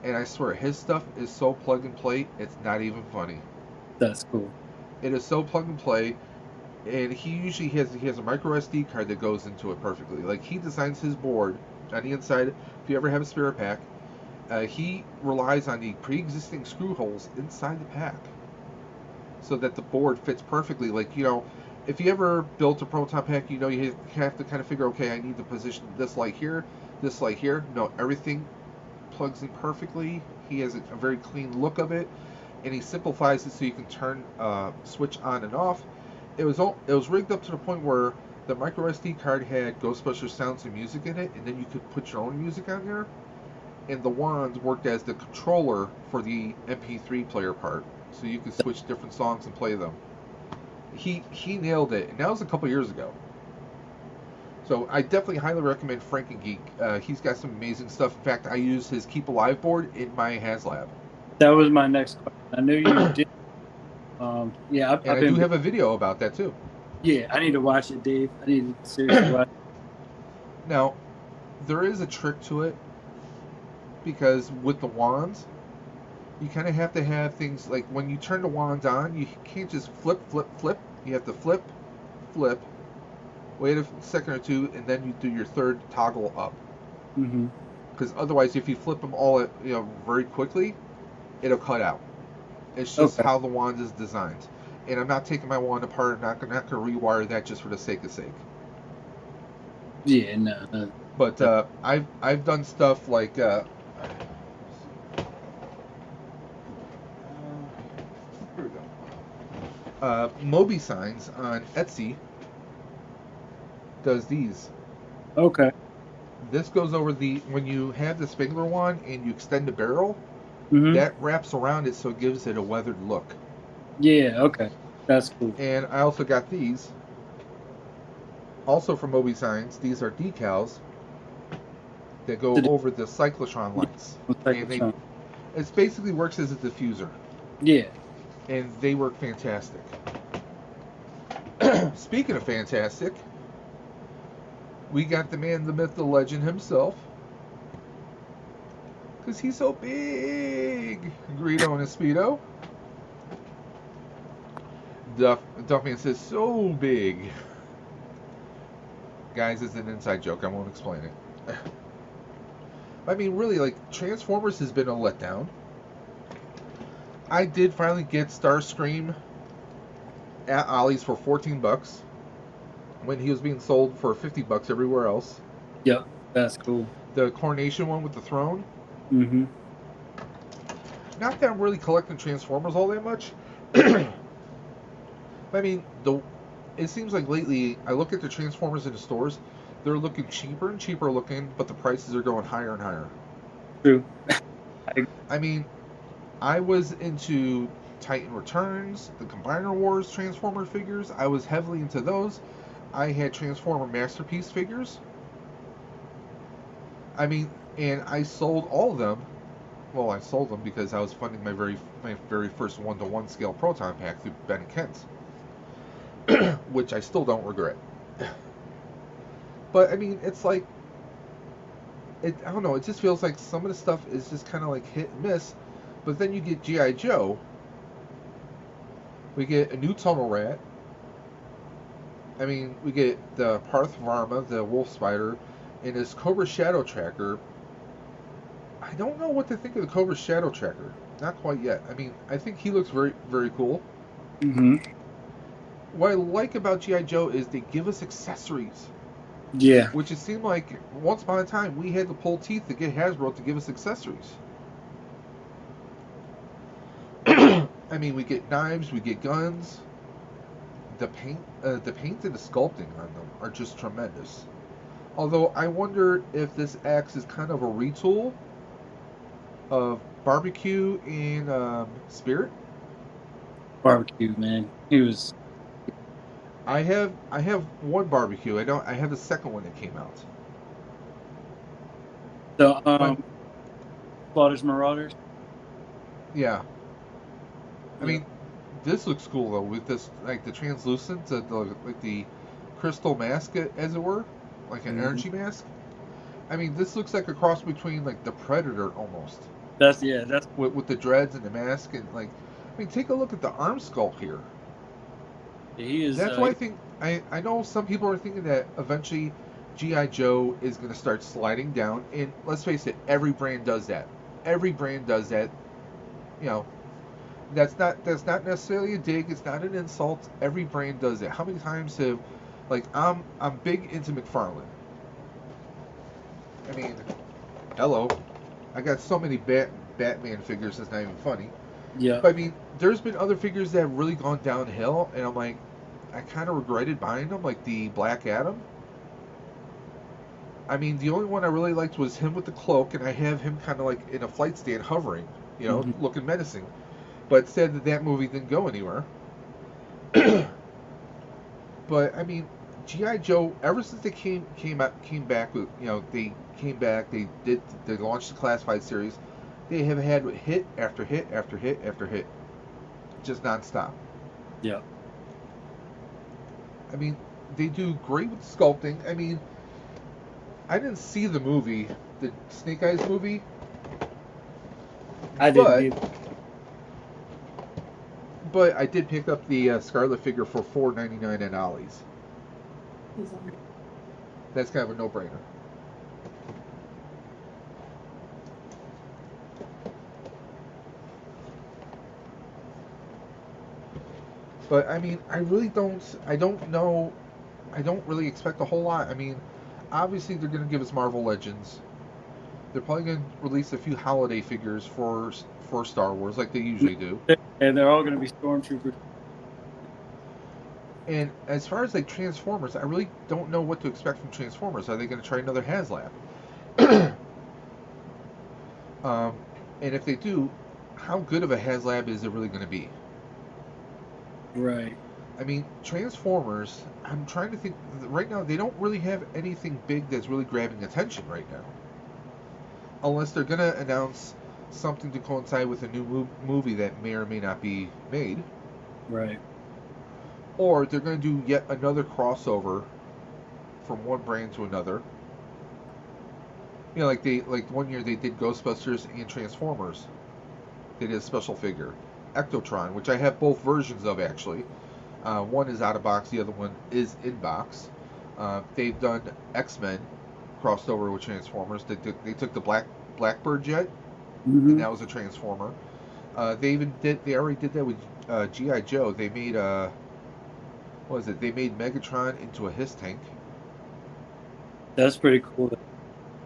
and I swear his stuff is so plug and play. It's not even funny. That's cool. It is so plug and play, and he has a micro SD card that goes into it perfectly. Like he designs his board on the inside. If you ever have a spare pack, he relies on the pre-existing screw holes inside the pack, so that the board fits perfectly. Like if you ever built a proton pack, you have to kind of figure, okay, I need to position this light here, this light here. No, everything plugs in perfectly. He has a very clean look of it, and he simplifies it so you can turn switch on and off. It was rigged up to the point where the micro SD card had Ghostbusters sounds and music in it, and then you could put your own music on there. And the wands worked as the controller for the MP3 player part, so you could switch different songs and play them. He nailed it, and that was a couple years ago. So I definitely highly recommend Frank and Geek. He's got some amazing stuff. In fact, I use his Keep Alive board in my HasLab. That was my next question. I knew you did. Yeah, And I've I do been. have a video about that too. Yeah, I need to watch it, Dave. I need to seriously watch it. Now, there is a trick to it, because with the wands, you kind of have to have things like when you turn the wand on, you can't just flip, flip, flip. You have to flip, flip, wait a second or two, and then you do your third toggle up. Mm-hmm. Because otherwise, if you flip them all at, very quickly, it'll cut out. It's just Okay. how the wand is designed. And I'm not taking my wand apart. I'm not gonna rewire that just for the sake of sake. Yeah, no. But I've done stuff like here we go. Moby Signs on Etsy does these. Okay. This goes over when you have the Spengler wand and you extend the barrel, Mm-hmm. that wraps around it so it gives it a weathered look. Yeah. Okay. That's cool. And I also got these, also from Moby Signs. These are decals that go over the cyclotron lights, and it basically works as a diffuser. Yeah. And they work fantastic. Speaking of fantastic, we got the man, the myth, the legend himself, because he's so big. Greedo and a Speedo. Duffman says, so big. Guys, it's an inside joke. I won't explain it. I mean, really, like, Transformers has been a letdown. I did finally get Starscream at Ollie's for $14 when he was being sold for $50 everywhere else. Yep. That's cool. The Coronation one with the throne. Mm-hmm. Not that I'm really collecting Transformers all that much. I mean, it seems like lately I look at the Transformers in the stores, they're looking cheaper and cheaper looking, but the prices are going higher and higher. True. I mean, I was into Titan Returns, the Combiner Wars Transformer figures. I was heavily into those. I had Transformer Masterpiece figures. I mean, and I sold all of them. Well, I sold them because I was funding my very first 1-to-1 scale proton pack through Ben and Kent's, which I still don't regret. But I mean, it's like, I don't know. It just feels like some of the stuff is just kind of like hit and miss. But then you get G.I. Joe. We get a new Tunnel Rat. I mean, we get the Parth Varma, the Wolf Spider, and his Cobra Shadow Tracker. I don't know what to think of the Cobra Shadow Tracker. Not quite yet. I mean, I think he looks very, very cool. Mm-hmm. What I like about G.I. Joe is they give us accessories. Yeah. Which it seemed like once upon a time we had to pull teeth to get Hasbro to give us accessories. I mean, we get knives, we get guns. The paint and the sculpting on them are just tremendous. Although I wonder if this acts as kind of a retool of Barbecue and Spirit. Barbecue, man. He was. I have one Barbecue. I have the second one that came out. The Slaughters Marauders. Yeah. I Yep. mean, this looks cool though with this like the translucent, like the crystal mask as it were, like an Mhm. energy mask. I mean, this looks like a cross between like the Predator almost, That's with the dreads and the mask and like. I mean, take a look at the arm sculpt here. he is. That's why I think I know some people are thinking that eventually GI Joe is going to start sliding down. And let's face it, every brand does that. Every brand does that. You know, that's not necessarily a dig. It's not an insult. Every brand does it. How many times have like I'm big into McFarlane. I mean, hello, I got so many Batman figures. It's not even funny. Yeah. But I mean, there's been other figures that have really gone downhill, and I'm like, I kind of regretted buying them, like the Black Adam. I mean, the only one I really liked was him with the cloak, and I have him kind of like in a flight stand hovering, Hmm. looking menacing. But said that movie didn't go anywhere. But I mean, GI Joe, ever since they came back with they came back, they launched the classified series. They have had hit after hit after hit after hit, just nonstop. Yeah. I mean, they do great with sculpting. I mean, I didn't see the movie, the Snake Eyes movie, I didn't but either. I did pick up the Scarlet figure for $4.99 at Ollie's. That's kind of a no-brainer. But I mean, I don't know. I don't really expect a whole lot. I mean, obviously they're going to give us Marvel Legends. They're probably going to release a few holiday figures for Star Wars, like they usually do. And they're all going to be stormtroopers. And as far as like Transformers, I really don't know what to expect from Transformers. Are they going to try another HasLab? um, and if they do, how good of a HasLab is it really going to be? Right. I mean, Transformers. I'm trying to think. Right now, they don't really have anything big that's really grabbing attention right now, unless they're going to announce something to coincide with a new movie that may or may not be made, Right. or they're going to do yet another crossover from one brand to another. Like one year they did Ghostbusters and Transformers. They did a special figure, Ectotron, which I have both versions of actually. One is out of box, the other one is in box. They've done X-Men crossed over with Transformers. They took the Blackbird jet, and Hmm. that was a Transformer. They already did that with GI Joe. They made what was it? They made Megatron into a Hiss tank. That's pretty cool.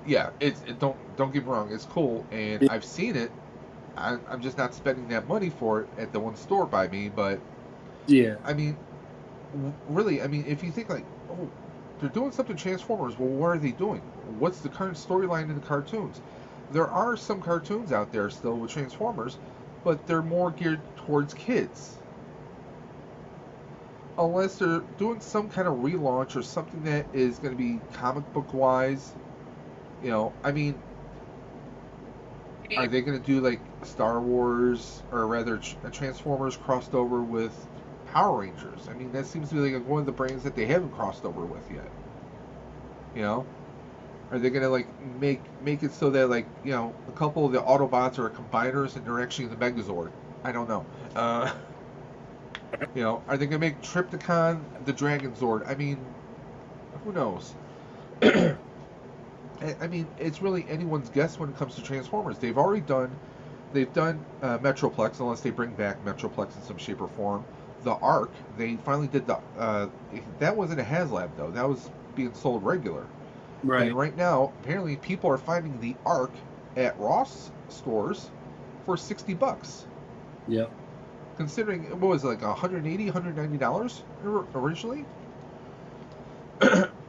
Yeah, don't get me wrong, it's cool, and Yeah. I've seen it. I'm just not spending that money for it at the one store by me. But Yeah. I mean, really, I mean, if you think like, oh, they're doing something Transformers. Well, what are they doing? What's the current storyline in the cartoons? There are some cartoons out there still with Transformers, but they're more geared towards kids. Unless they're doing some kind of relaunch or something that is going to be comic book wise, I mean, are they going to do like Star Wars or rather Transformers crossed over with Power Rangers? I mean, that seems to be like one of the brands that they haven't crossed over with yet. You know, are they going to like make it so that like a couple of the Autobots are combiners and they're actually the Megazord? I don't know. Uh, are they going to make Tripticon the Dragon Zord? I mean, who knows? I mean, it's really anyone's guess when it comes to Transformers. They've done Metroplex, unless they bring back Metroplex in some shape or form. The Ark, they finally did the. That wasn't a HasLab though. That was being sold regular. And Right. right now, apparently, people are finding the Ark at Ross stores for $60. Yeah. Considering what was it, like $180, $190 originally.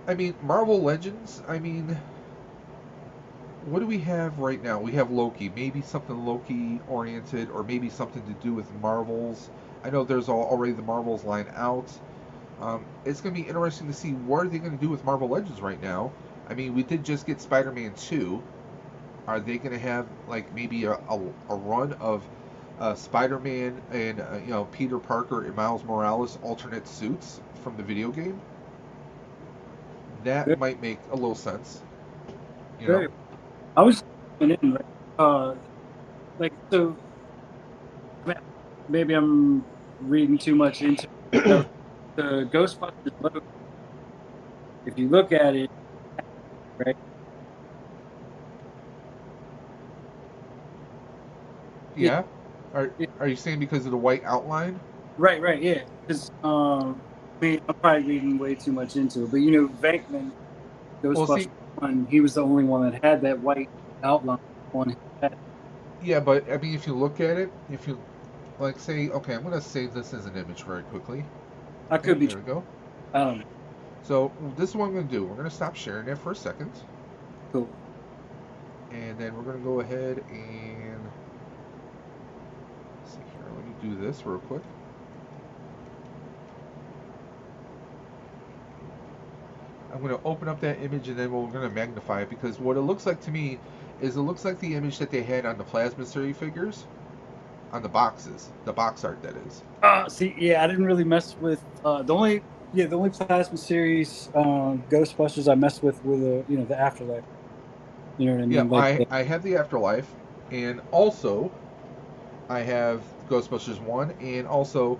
I mean, Marvel Legends. I mean, what do we have right now? We have Loki. Maybe something Loki oriented, or maybe something to do with Marvels. I know there's already the Marvels line out. It's going to be interesting to see what are they going to do with Marvel Legends right now. I mean, we did just get Spider-Man 2. Are they going to have like maybe a run of Spider-Man and Peter Parker and Miles Morales alternate suits from the video game. That Very, might make a little sense, you know. very. I was in, right? Like so. I mean, maybe I'm reading too much into it. The Ghostbusters logo. If you look at it, right? It, Yeah. Are it are you saying because of the white outline? right, right, yeah. Because I mean, I'm probably reading way too much into it, but you know, Venkman, Well, Ghostbusters see, 1, he was the only one that had that white outline on his head. yeah, but I mean, if you look at it, if you like say, okay, I'm gonna save this as an image very quickly. I Okay, could be. there we go. I don't know. So this is what I'm gonna do. We're gonna stop sharing it for a second, Cool. and then we're gonna go ahead and let's see here. Let me do this real quick. I'm going to open up that image and then we're going to magnify it because what it looks like to me is it looks like the image that they had on the plasma series figures on the boxes, the box art that is. See, yeah, I didn't really mess with the only plasma series Ghostbusters I messed with were the Afterlife. You know what I Yeah, mean? Like, I have the Afterlife, and also I have Ghostbusters 1, and also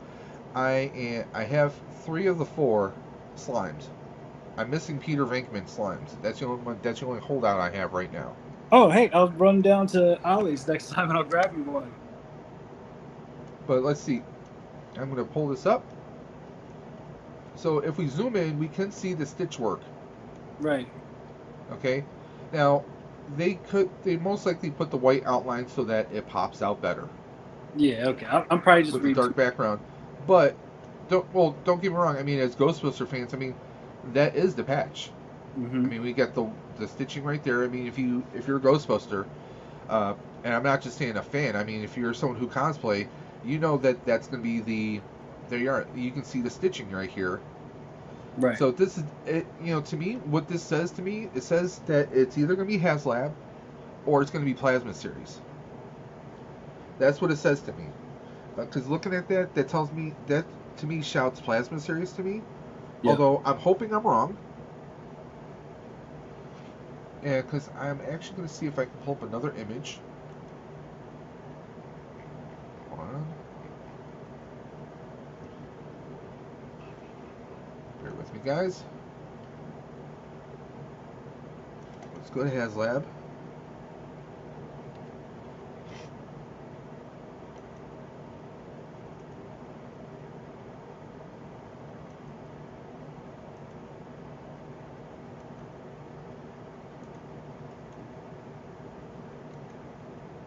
I have 3 of the 4 slimes. I'm missing Peter Venkman slimes. That's the only one. That's the only holdout I have right now. oh hey, I'll run down to Ollie's next time and I'll grab you one. But let's see. I'm going to pull this up. So if we zoom in, we can see the stitch work. Right. Okay. Now they most likely put the white outline so that it pops out better Yeah. Okay. I'm probably just with the reading dark background. But don't get me wrong. I mean, as Ghostbuster fans, I mean that is the patch. I Mm-hmm. mean, we got the stitching right there. I mean, if you're a Ghostbuster, and I'm not just saying a fan. I mean, if you're someone who cosplay, you know that that's going to be the there you are. You can see the stitching right here. Right. So this is it. You know, to me, what this says to me, it says that it's either going to be HasLab or it's going to be Plasma Series. That's what it says to me. Because looking at that, that tells me that to me shouts Plasma Series to me. Yeah. Although I'm hoping I'm wrong. And because I'm actually going to see if I can pull up another image. Hold on. Bear with me, guys. Let's go to HasLab.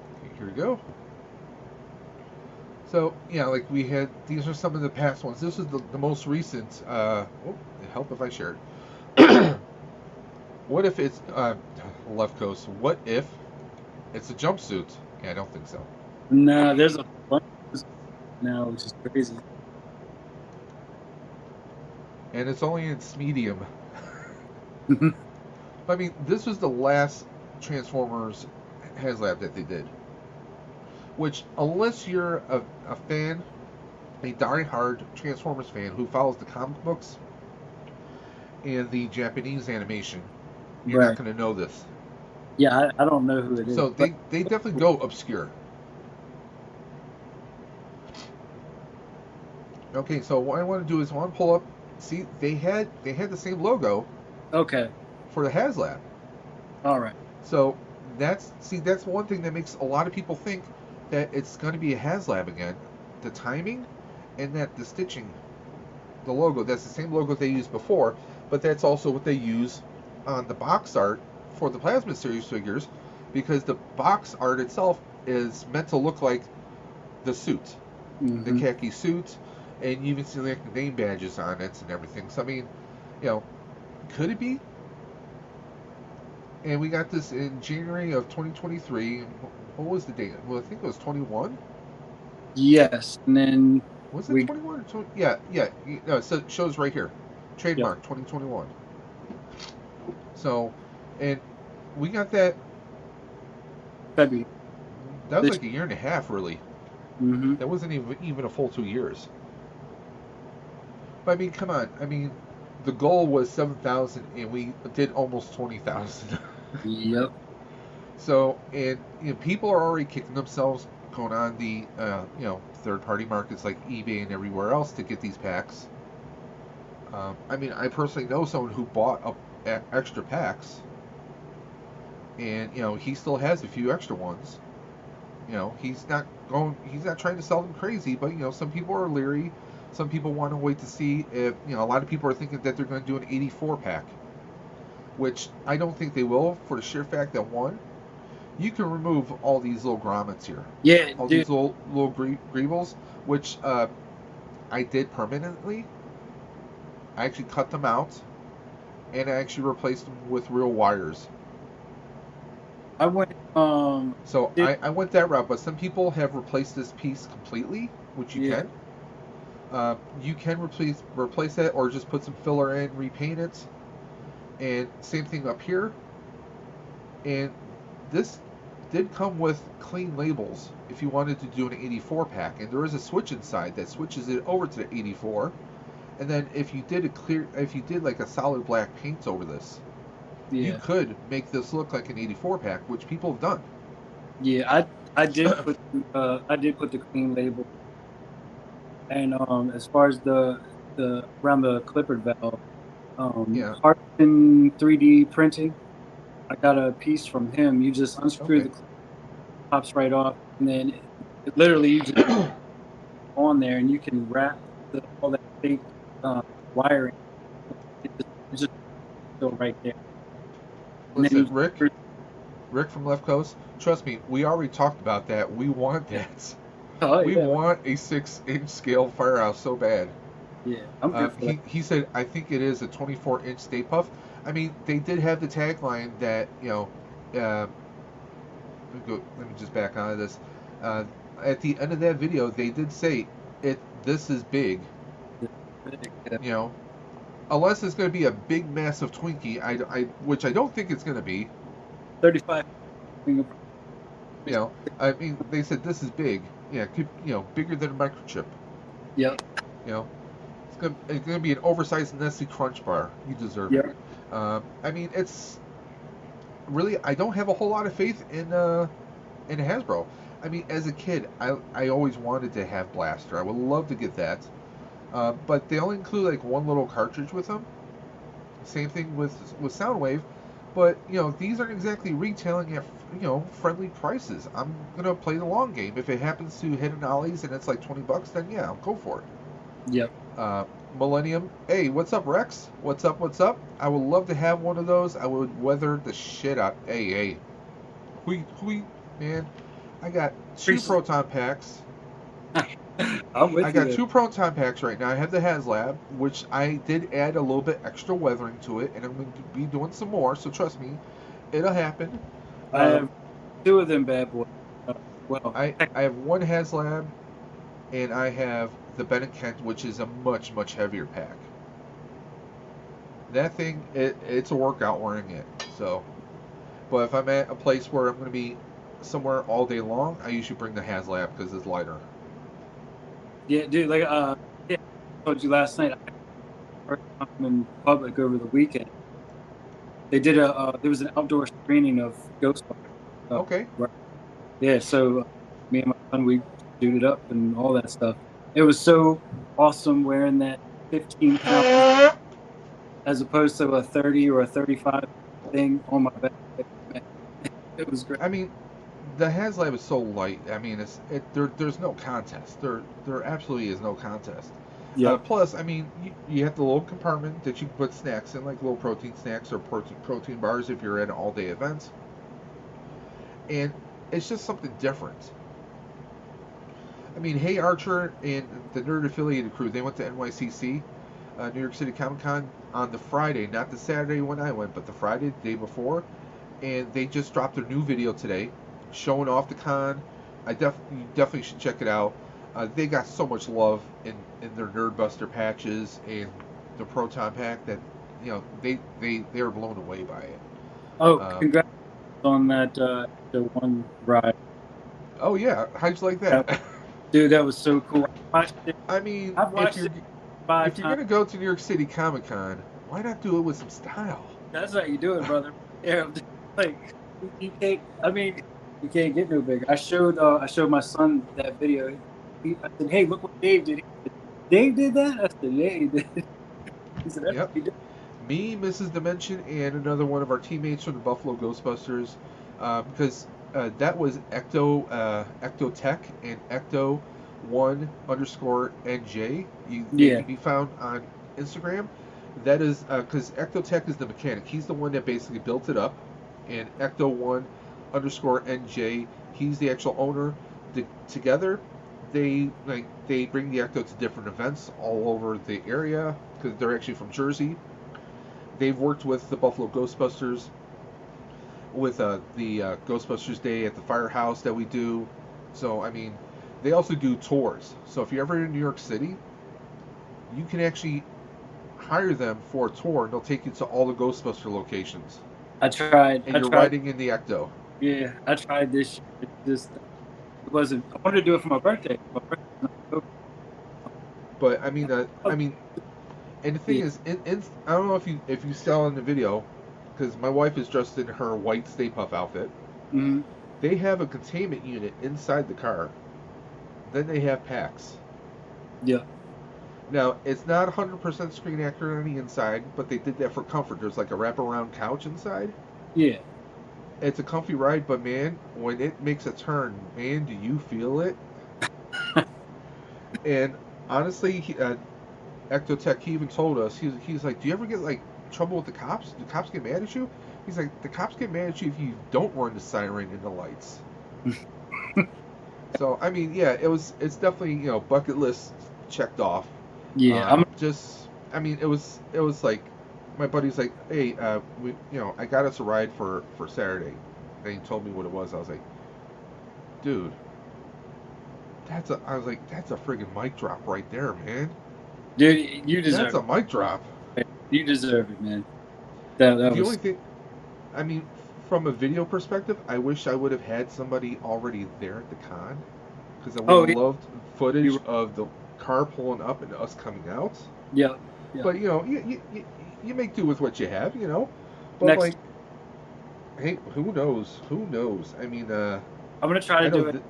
Okay, here we go. So yeah, like we had, these are some of the past ones. This is the most recent. Help if I share it. What if it's left coast? What if it's a jumpsuit? Yeah, I don't think so. Nah, there's a bunch of this now, which is crazy. And it's only in medium. I mean, this was the last Transformers HasLab that they did. Which, unless you're a fan, a die-hard Transformers fan who follows the comic books and the Japanese animation, you're not Right. going to know this. Yeah, I don't know who it is, So but they definitely go obscure. Okay, so what I want to do is I want to pull up. See, they had the same logo okay. for the HasLab. All right. So that's one thing that makes a lot of people think that it's going to be a HasLab again. The timing and that the stitching, the logo, that's the same logo they used before, but that's also what they use on the box art for the Plasma Series figures because the box art itself is meant to look like the suit, the Mm-hmm. khaki suit, and you even see like the name badges on it and everything. So I mean, you know, could it be? And we got this in January of 2023. What was the date? Well, I think it was 21. Yes, and then Was it we 21 or 20? Yeah, yeah. No, it shows right here. yep. Trademark 2021. So, and we got that. February. That was This like a year and a half, really. Mm-hmm. That wasn't even a full 2 years. But I mean, come on. I mean, the goal was 7,000, and we did almost 20,000. Yep. So, and people are already kicking themselves going on the third-party markets like eBay and everywhere else to get these packs. I mean, I personally know someone who bought extra packs, and he still has a few extra ones. He's not trying to sell them crazy, but some people are leery. Some people want to wait to see if a lot of people are thinking that they're going to do an 84 pack, which I don't think they will, for the sheer fact that, one, you can remove all these little grommets here, Yeah, all dude. these little greebles, which I did permanently. I actually cut them out, and I actually replaced them with real wires. I went So did I went that route, but some people have replaced this piece completely, which you yeah. can. You can replace that, or just put some filler in, repaint it, and same thing up here. And this did come with clean labels if you wanted to do an 84 pack, and there is a switch inside that switches it over to the 84. And then if you did like a solid black paint over this, you Yeah. could make this look like an 84 pack, which people have done. Yeah, I did put the clean label, and as far as the around the Clippard valve, Yeah. Hartman 3D printing, I got a piece from him. You just unscrew Okay. the clip, pops right off, and then it literally you just on there, and you can wrap all that fake wiring. It's just still right there, and then Listen, Rick from Left Coast. Trust me, we already talked about that. We want that. oh We yeah, want a 6-inch scale firehouse so bad. yeah, I'm good for that. He said, I think it is a 24-inch Stay Puff. I mean, they did have the tagline that let me just back onto this. Uh, at the end of that video, they did say it. This is big. Yeah, You know, unless it's going to be a big, massive Twinkie, which I don't think it's going to be. 35 fingerprint. You know, I mean, they said this is big. Yeah, bigger than a microchip. Yep, You know, it's gonna be an oversized Nestle Crunch bar. You deserve it. yep. I mean, it's really, I don't have a whole lot of faith in Hasbro. I mean, as a kid, I always wanted to have Blaster. I would love to get that, but they only include like one little cartridge with them. Same thing with Soundwave, but these aren't exactly retailing at friendly prices. I'm gonna play the long game. If it happens to hit an Ollie's and it's like $20, then yeah, I'll go for it. Yep. Uh, Millennium. Hey, what's up, Rex? What's up? What's up? I would love to have one of those. I would weather the shit out. Hey, man. I got two proton packs. I'm with I you got there. two proton packs right now. I have the HasLab, which I did add a little bit extra weathering to it, and I'm going to be doing some more. So trust me, it'll happen. I have two of them bad boys. Well, I have one HasLab, and I have the Ben and Kent, which is a much heavier pack. That thing, it's a workout wearing it. So, but if I'm at a place where I'm going to be somewhere all day long, I usually bring the HasLab because it's lighter. yeah, dude. Like yeah, I told you last night. I heard them in public over the weekend. They did there was an outdoor screening of Ghostbusters. Okay. Right. Yeah, so me and my son, we suited up and all that stuff. It was so awesome wearing that 15 pounds as opposed to a 30 or a 35 thing on my back. Man, it was great. I mean, the HasLab is so light. I mean, there's no contest. There absolutely is no contest. Yeah. Plus, I mean, you have the little compartment that you can put snacks in, like little protein snacks or protein bars if you're at an all-day event. And it's just something different. I mean, Hey Archer and the Nerd Affiliated crew, they went to NYCC, New York City Comic Con, on the Friday, not the Saturday when I went, but the Friday, the day before. And they just dropped a new video today showing off the con. You definitely should check it out. They got so much love in their Nerdbuster patches and the Proton Pack that they were blown away by it. Oh, congrats on that the one ride. Oh yeah, how'd you like that? Dude, that was so cool. I mean, I've if watched you're it 5 if you're times. gonna go to New York City Comic Con, why not do it with some style? That's how you do it, brother. Yeah, like you can't. I mean, you can't get no bigger. I showed my son that video. I said, "Hey, look what Dave did." He said, "Dave did that?" I said, "Yeah, he did." He said, "That's Yep. what he did." Me, Mrs. Dimension, and another one of our teammates from the Buffalo Ghostbusters, because that was Ecto Tech and Ecto one underscore NJ. They Yeah, can be found on Instagram. That is because Ecto Tech is the mechanic. He's the one that basically built it up, and Ecto one underscore NJ. He's the actual owner. Together, they bring the Ecto to different events all over the area because they're actually from Jersey. They've worked with the Buffalo Ghostbusters, with the Ghostbusters Day at the firehouse that we do. So, I mean, they also do tours. So, if you're ever in New York City, you can actually hire them for a tour, and they'll take you to all the Ghostbuster locations. I tried. And I you're tried. riding in the Ecto. Yeah, I tried this. It just it wasn't. I wanted to do it for my birthday. My birthday was in October. But Oh, and the thing yeah. is, I don't know if you saw in the video, because my wife is dressed in her white Stay Puft outfit. Hmm. They have a containment unit inside the car. Then they have packs. Yeah. Now, it's not 100% screen accurate on the inside, but they did that for comfort. There's like a wraparound couch inside. Yeah. It's a comfy ride, but man, when it makes a turn, man, do you feel it? And honestly, Ectotech, he even told us, he's like, do you ever get like trouble with the cops? Do cops get mad at you? He's like, the cops get mad at you if you don't run the siren and the lights. So, I mean, yeah, it's definitely, bucket list checked off. Yeah. I mean, it was like, my buddy's like, hey, I got us a ride for Saturday. And he told me what it was. I was like, dude, I was like, that's a friggin' mic drop right there, man. Dude, you That's deserve a mic drop. it. You deserve it, man. That The only was. thing, I mean, from a video perspective, I wish I would have had somebody already there at the con, because I would Oh, have yeah. loved You footage were, of the car pulling up and us coming out. yeah. Yeah. But you make do with what you have, But Next, like, hey, who knows? Who knows? I mean, I'm gonna try to I know. do it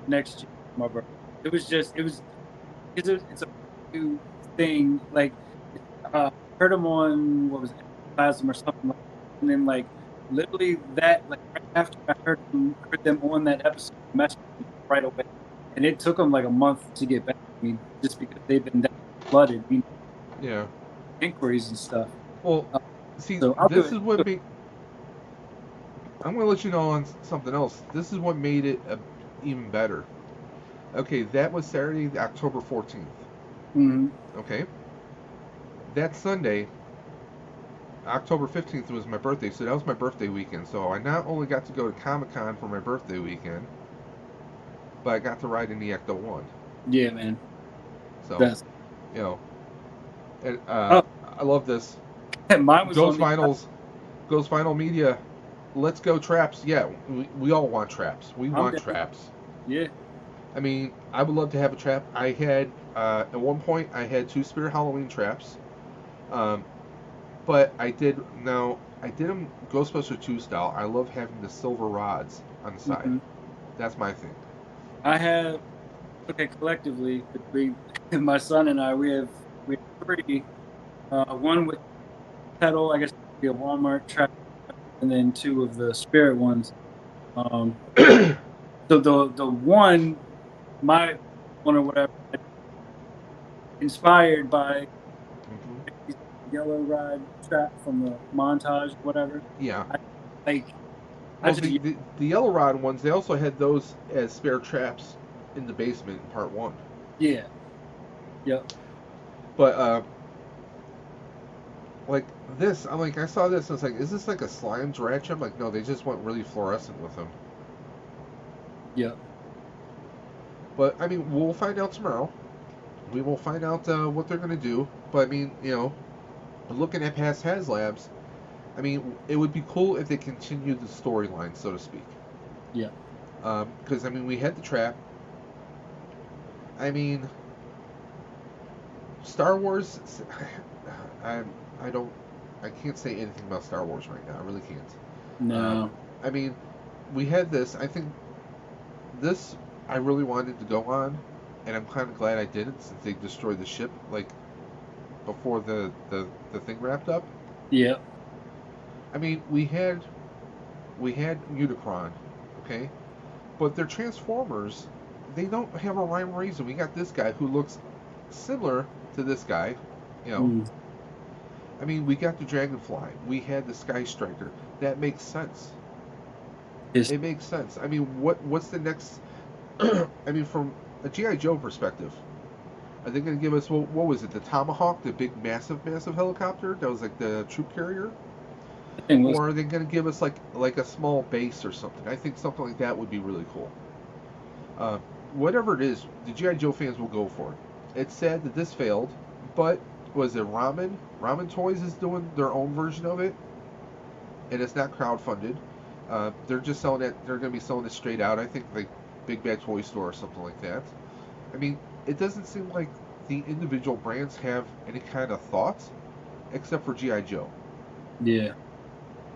next year for my birthday. It was because it's a new thing. Like, heard them on what was it, Plasm or something like that. And then like literally that like right after I heard them on that episode, I messaged them right away, and it took them like a month to get back to me just because they've been that flooded, Yeah. inquiries and stuff. Well, Uh, see, so I'll do this it. is what made. I'm gonna let you know on something else. This is what made it even better. Okay, that was Saturday, October 14th. Mm-hmm. Okay, that Sunday, October 15th was my birthday, so that was my birthday weekend. So I not only got to go to Comic Con for my birthday weekend, but I got to ride in the Ecto One. Yeah, man. So, That's you know, and oh, I love this. mine was on Ghost the. Vinyls, Ghost Vinyl Media. Let's go traps. Yeah, we all want traps. We I'm want down. traps. Yeah. I mean, I would love to have a trap. I had at one point I had two Spirit Halloween traps, um, but I did them Ghostbuster 2 style. I love having the silver rods on the side. Mm-hmm. That's my thing. I have okay collectively between my son and I we have three. One with pedal, I guess it'd be a Walmart track, and then two of the Spirit ones. Um, so the one my one or whatever inspired by Hmm. yellow ride trap from the montage, whatever. Yeah. I like I Well, just the yellow rod ones, they also had those as spare traps in the basement in part one. yeah, yep. But like this, I'm like, I saw this, and I was like, is this like a slime dratch? I'm like, no, they just went really fluorescent with them. Yep. But I mean, we'll find out tomorrow. We will find out what they're gonna do. But I mean, looking at past HasLabs, I mean, it would be cool if they continued the storyline, so to speak. Yeah. Because I mean, we had the trap. I mean, Star Wars. I I don't. I can't say anything about Star Wars right now. I really can't. No. I mean, we had this. I think this I really wanted to go on, and I'm kind of glad I didn't since they destroyed the ship like before the thing wrapped up. Yeah. I mean, we had Unicron, okay, but their Transformers, they don't have a rhyme or reason. We got this guy who looks similar to this guy, you know. Mm. I mean, we got the Dragonfly. We had the Sky Striker. That makes sense. It's, It makes sense. I mean, what's the next? I mean, from a GI Joe perspective, are they going to give us what was it? The Tomahawk, the big, massive helicopter that was like the troop carrier, the thing was, or are they going to give us like a small base or something? I think something like that would be really cool. Uh, Whatever it is, the GI Joe fans will go for it. It's sad that this failed, but was it Ramen? Ramen Toys is doing their own version of it, and it's not crowdfunded. They're just selling it. They're going to be selling it straight out. I think like Big Bad Toy Store or something like that. I mean, it doesn't seem like the individual brands have any kind of thoughts, except for GI Joe. yeah.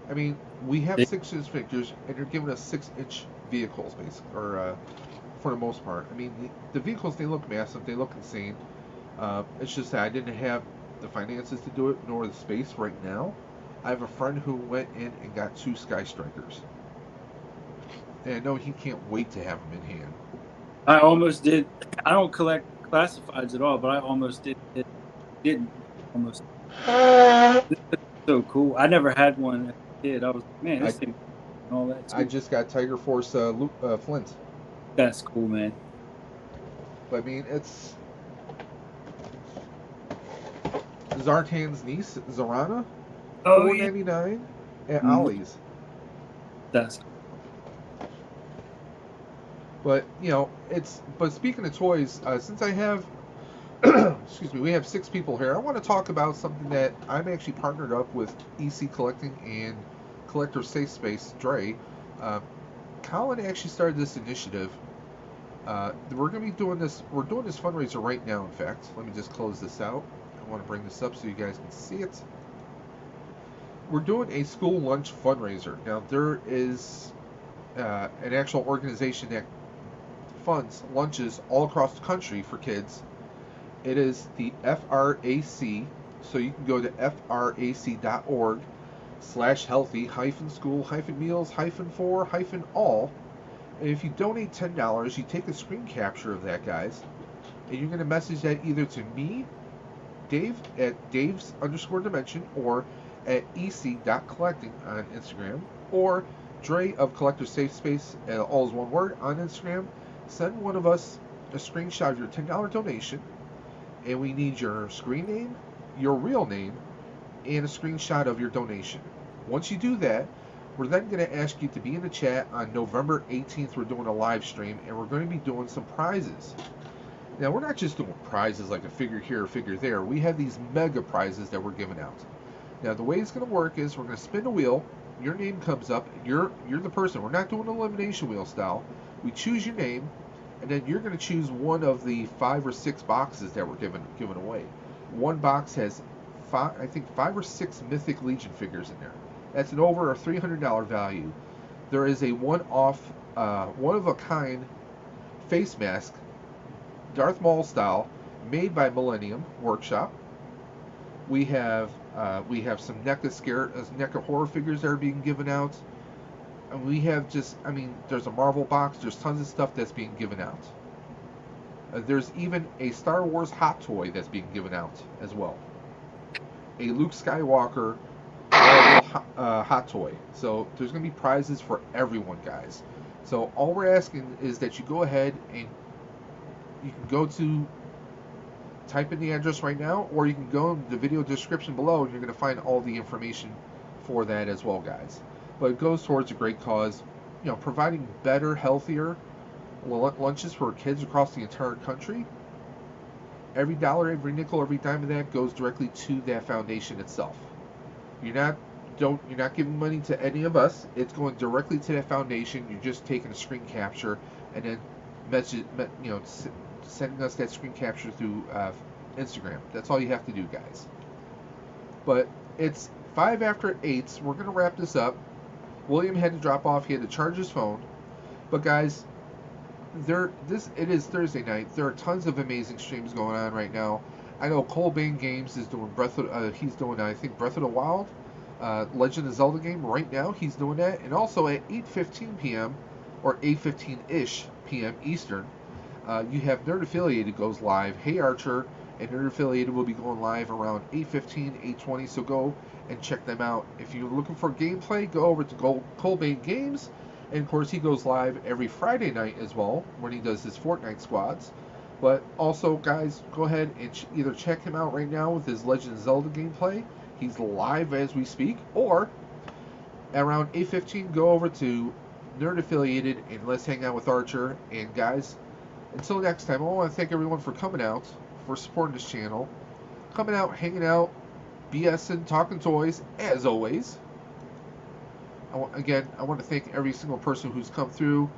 I mean, we have They, 6-inch figures, and they're giving us 6-inch vehicles, basically, or for the most part. I mean, the vehicles they look massive, they look insane. It's just that I didn't have the finances to do it, nor the space right now. I have a friend who went in and got 2 Sky Strikers, and I know he can't wait to have them in hand. I almost did. I don't collect classifieds at all, but I almost didn't almost. This is so cool. I never had one as a kid. I was like, man, I, this thing and all that I too. just got Tiger Force Flint. That's cool, man. But I mean, it's Zartan's niece, Zarana, Oh yeah. $4.99 at Mhm. Ollie's. That's But you know, it's. But speaking of toys, since I have, excuse me, we have 6 people here. I want to talk about something that I'm actually partnered up with EC Collecting and Collector Safe Space Dre. Uh, Colin actually started this initiative. We're going to be doing this. We're doing this fundraiser right now. In fact, let me just close this out. I want to bring this up so you guys can see it. We're doing a school lunch fundraiser. Now there is an actual organization that funds lunches all across the country for kids. It is the FRAC, so you can go to frac.org/healthy-school-meals-for-all. And if you donate $10, you take a screen capture of that, guys, and you're going to message that either to me, Dave, at Dave's_dimension, or at ec.collecting on Instagram, or Dre of Collector Safe Space, all is one word, on Instagram. Send one of us a screenshot of your $10 donation, and we need your screen name, your real name, and a screenshot of your donation. Once you do that, we're then going to ask you to be in the chat on November 18th. We're doing a live stream, and we're going to be doing some prizes. Now, we're not just doing prizes like a figure here or figure there. We have these mega prizes that we're giving out. Now, the way it's going to work is we're going to spin a wheel. Your name comes up. You're the person. We're not doing elimination wheel style. We choose your name, and then you're going to choose one of the 5 or 6 boxes that we're giving away. One box has I think 5 or 6 Mythic Legion figures in there. That's an over a $300 value. There is a one-off, one-of-a-kind face mask, Darth Maul style, made by Millennium Workshop. We have some NECA horror figures that are being given out. And we have there's a Marvel box. There's tons of stuff that's being given out. There's even a Star Wars hot toy that's being given out as well. A Luke Skywalker hot toy. So there's going to be prizes for everyone, guys. So all we're asking is that you go ahead and you can go to type in the address right now, or you can go in the video description below and you're going to find all the information for that as well, guys. But it goes towards a great cause, you know, providing better, healthier lunches for kids across the entire country. Every dollar, every nickel, every dime of that goes directly to that foundation itself. You're not giving money to any of us. It's going directly to that foundation. You're just taking a screen capture and then sending us that screen capture through Instagram. That's all you have to do, guys. But it's 5 after 8. We're going to wrap this up. William had to drop off. He had to charge his phone. But guys, it is Thursday night. There are tons of amazing streams going on right now. I know Cole Bain Games is doing he's doing I think Breath of the Wild, Legend of Zelda game right now. He's doing that, and also at 8:15 p.m. or 8:15-ish p.m. Eastern, you have Nerd Affiliated goes live. Hey Archer and Nerd Affiliated will be going live around 8:15, 8:20. So go and check them out. If you're looking for gameplay, go over to Cole Bain Games. And of course, he goes live every Friday night as well when he does his Fortnite squads. But also, guys, go ahead and either check him out right now with his Legend of Zelda gameplay. He's live as we speak. Or around 8:15, go over to Nerd Affiliated and let's hang out with Archer. And guys, until next time, I want to thank everyone for coming out, for supporting this channel, coming out, hanging out, BSing, talking toys, as always. Again, I want to thank every single person who's come through.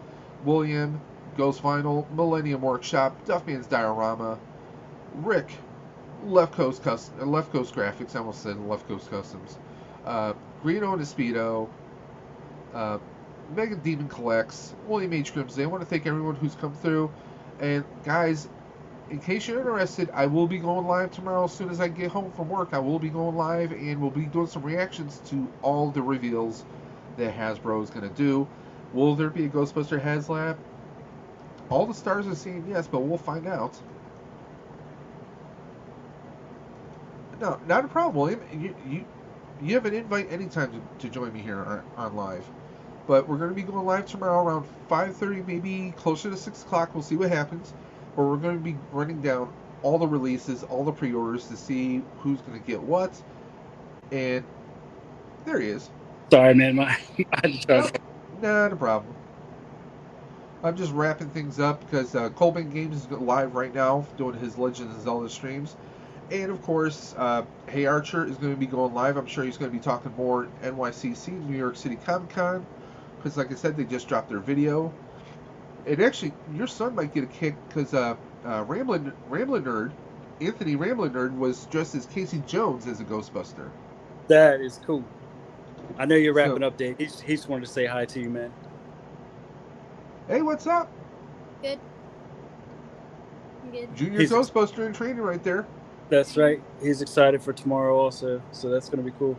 William, Ghost Vinyl, Millennium Workshop, Duffman's Diorama, Rick, Left Coast Graphics, I almost said Left Coast Customs, Greeno and Espeedo, Mega Demon Collects, William H. Grimsley. I want to thank everyone who's come through. And guys, in case you're interested, I will be going live tomorrow as soon as I get home from work. I will be going live and we'll be doing some reactions to all the reveals that Hasbro is going to do. Will there be a Ghostbuster HasLab? All the stars are saying yes, but we'll find out. No, not a problem, William. You have an invite anytime to join me here on live. But we're going to be going live tomorrow around 5:30, maybe closer to 6 o'clock. We'll see what happens. But we're going to be running down all the releases, all the pre-orders to see who's going to get what. And there he is. Sorry, man. Not a problem. I'm just wrapping things up because Colbin Games is live right now doing his Legend of Zelda streams. And of course, Hey Archer is going to be going live. I'm sure he's going to be talking more NYCC, New York City Comic Con. Because like I said, they just dropped their video. And actually, your son might get a kick because Ramblin' Nerd, Anthony Ramblin' Nerd, was dressed as Casey Jones as a Ghostbuster. That is cool. I know you're wrapping up, Dave. He just wanted to say hi to you, man. Hey, what's up? Good. I'm good. Junior Ghostbuster in training right there. That's right. He's excited for tomorrow also, so that's going to be cool.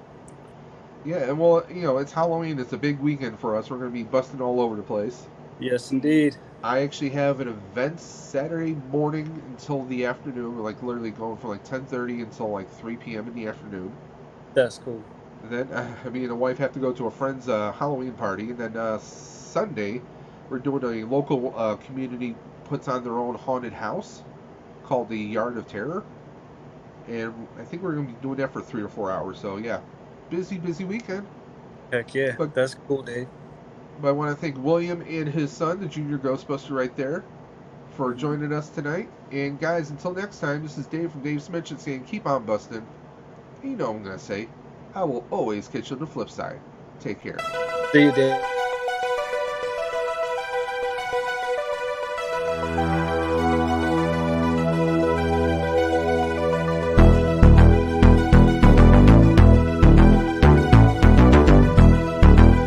Yeah, and well, you know, it's Halloween. It's a big weekend for us. We're going to be busting all over the place. Yes, indeed. I actually have an event Saturday morning until the afternoon. We're like literally going from like 10:30 until like 3 p.m. in the afternoon. That's cool. And then me and the wife have to go to a friend's Halloween party. And then Sunday, we're doing a local community puts on their own haunted house called the Yard of Terror. And I think we're going to be doing that for 3 or 4 hours. So, yeah, busy weekend. Heck yeah, but that's cool, Dave. But I want to thank William and his son, the Junior Ghostbuster right there, for joining us tonight. And, guys, until next time, this is Dave from Dave's Mention saying keep on busting. You know what I'm going to say. I will always catch you on the flip side. Take care. See you, Dave.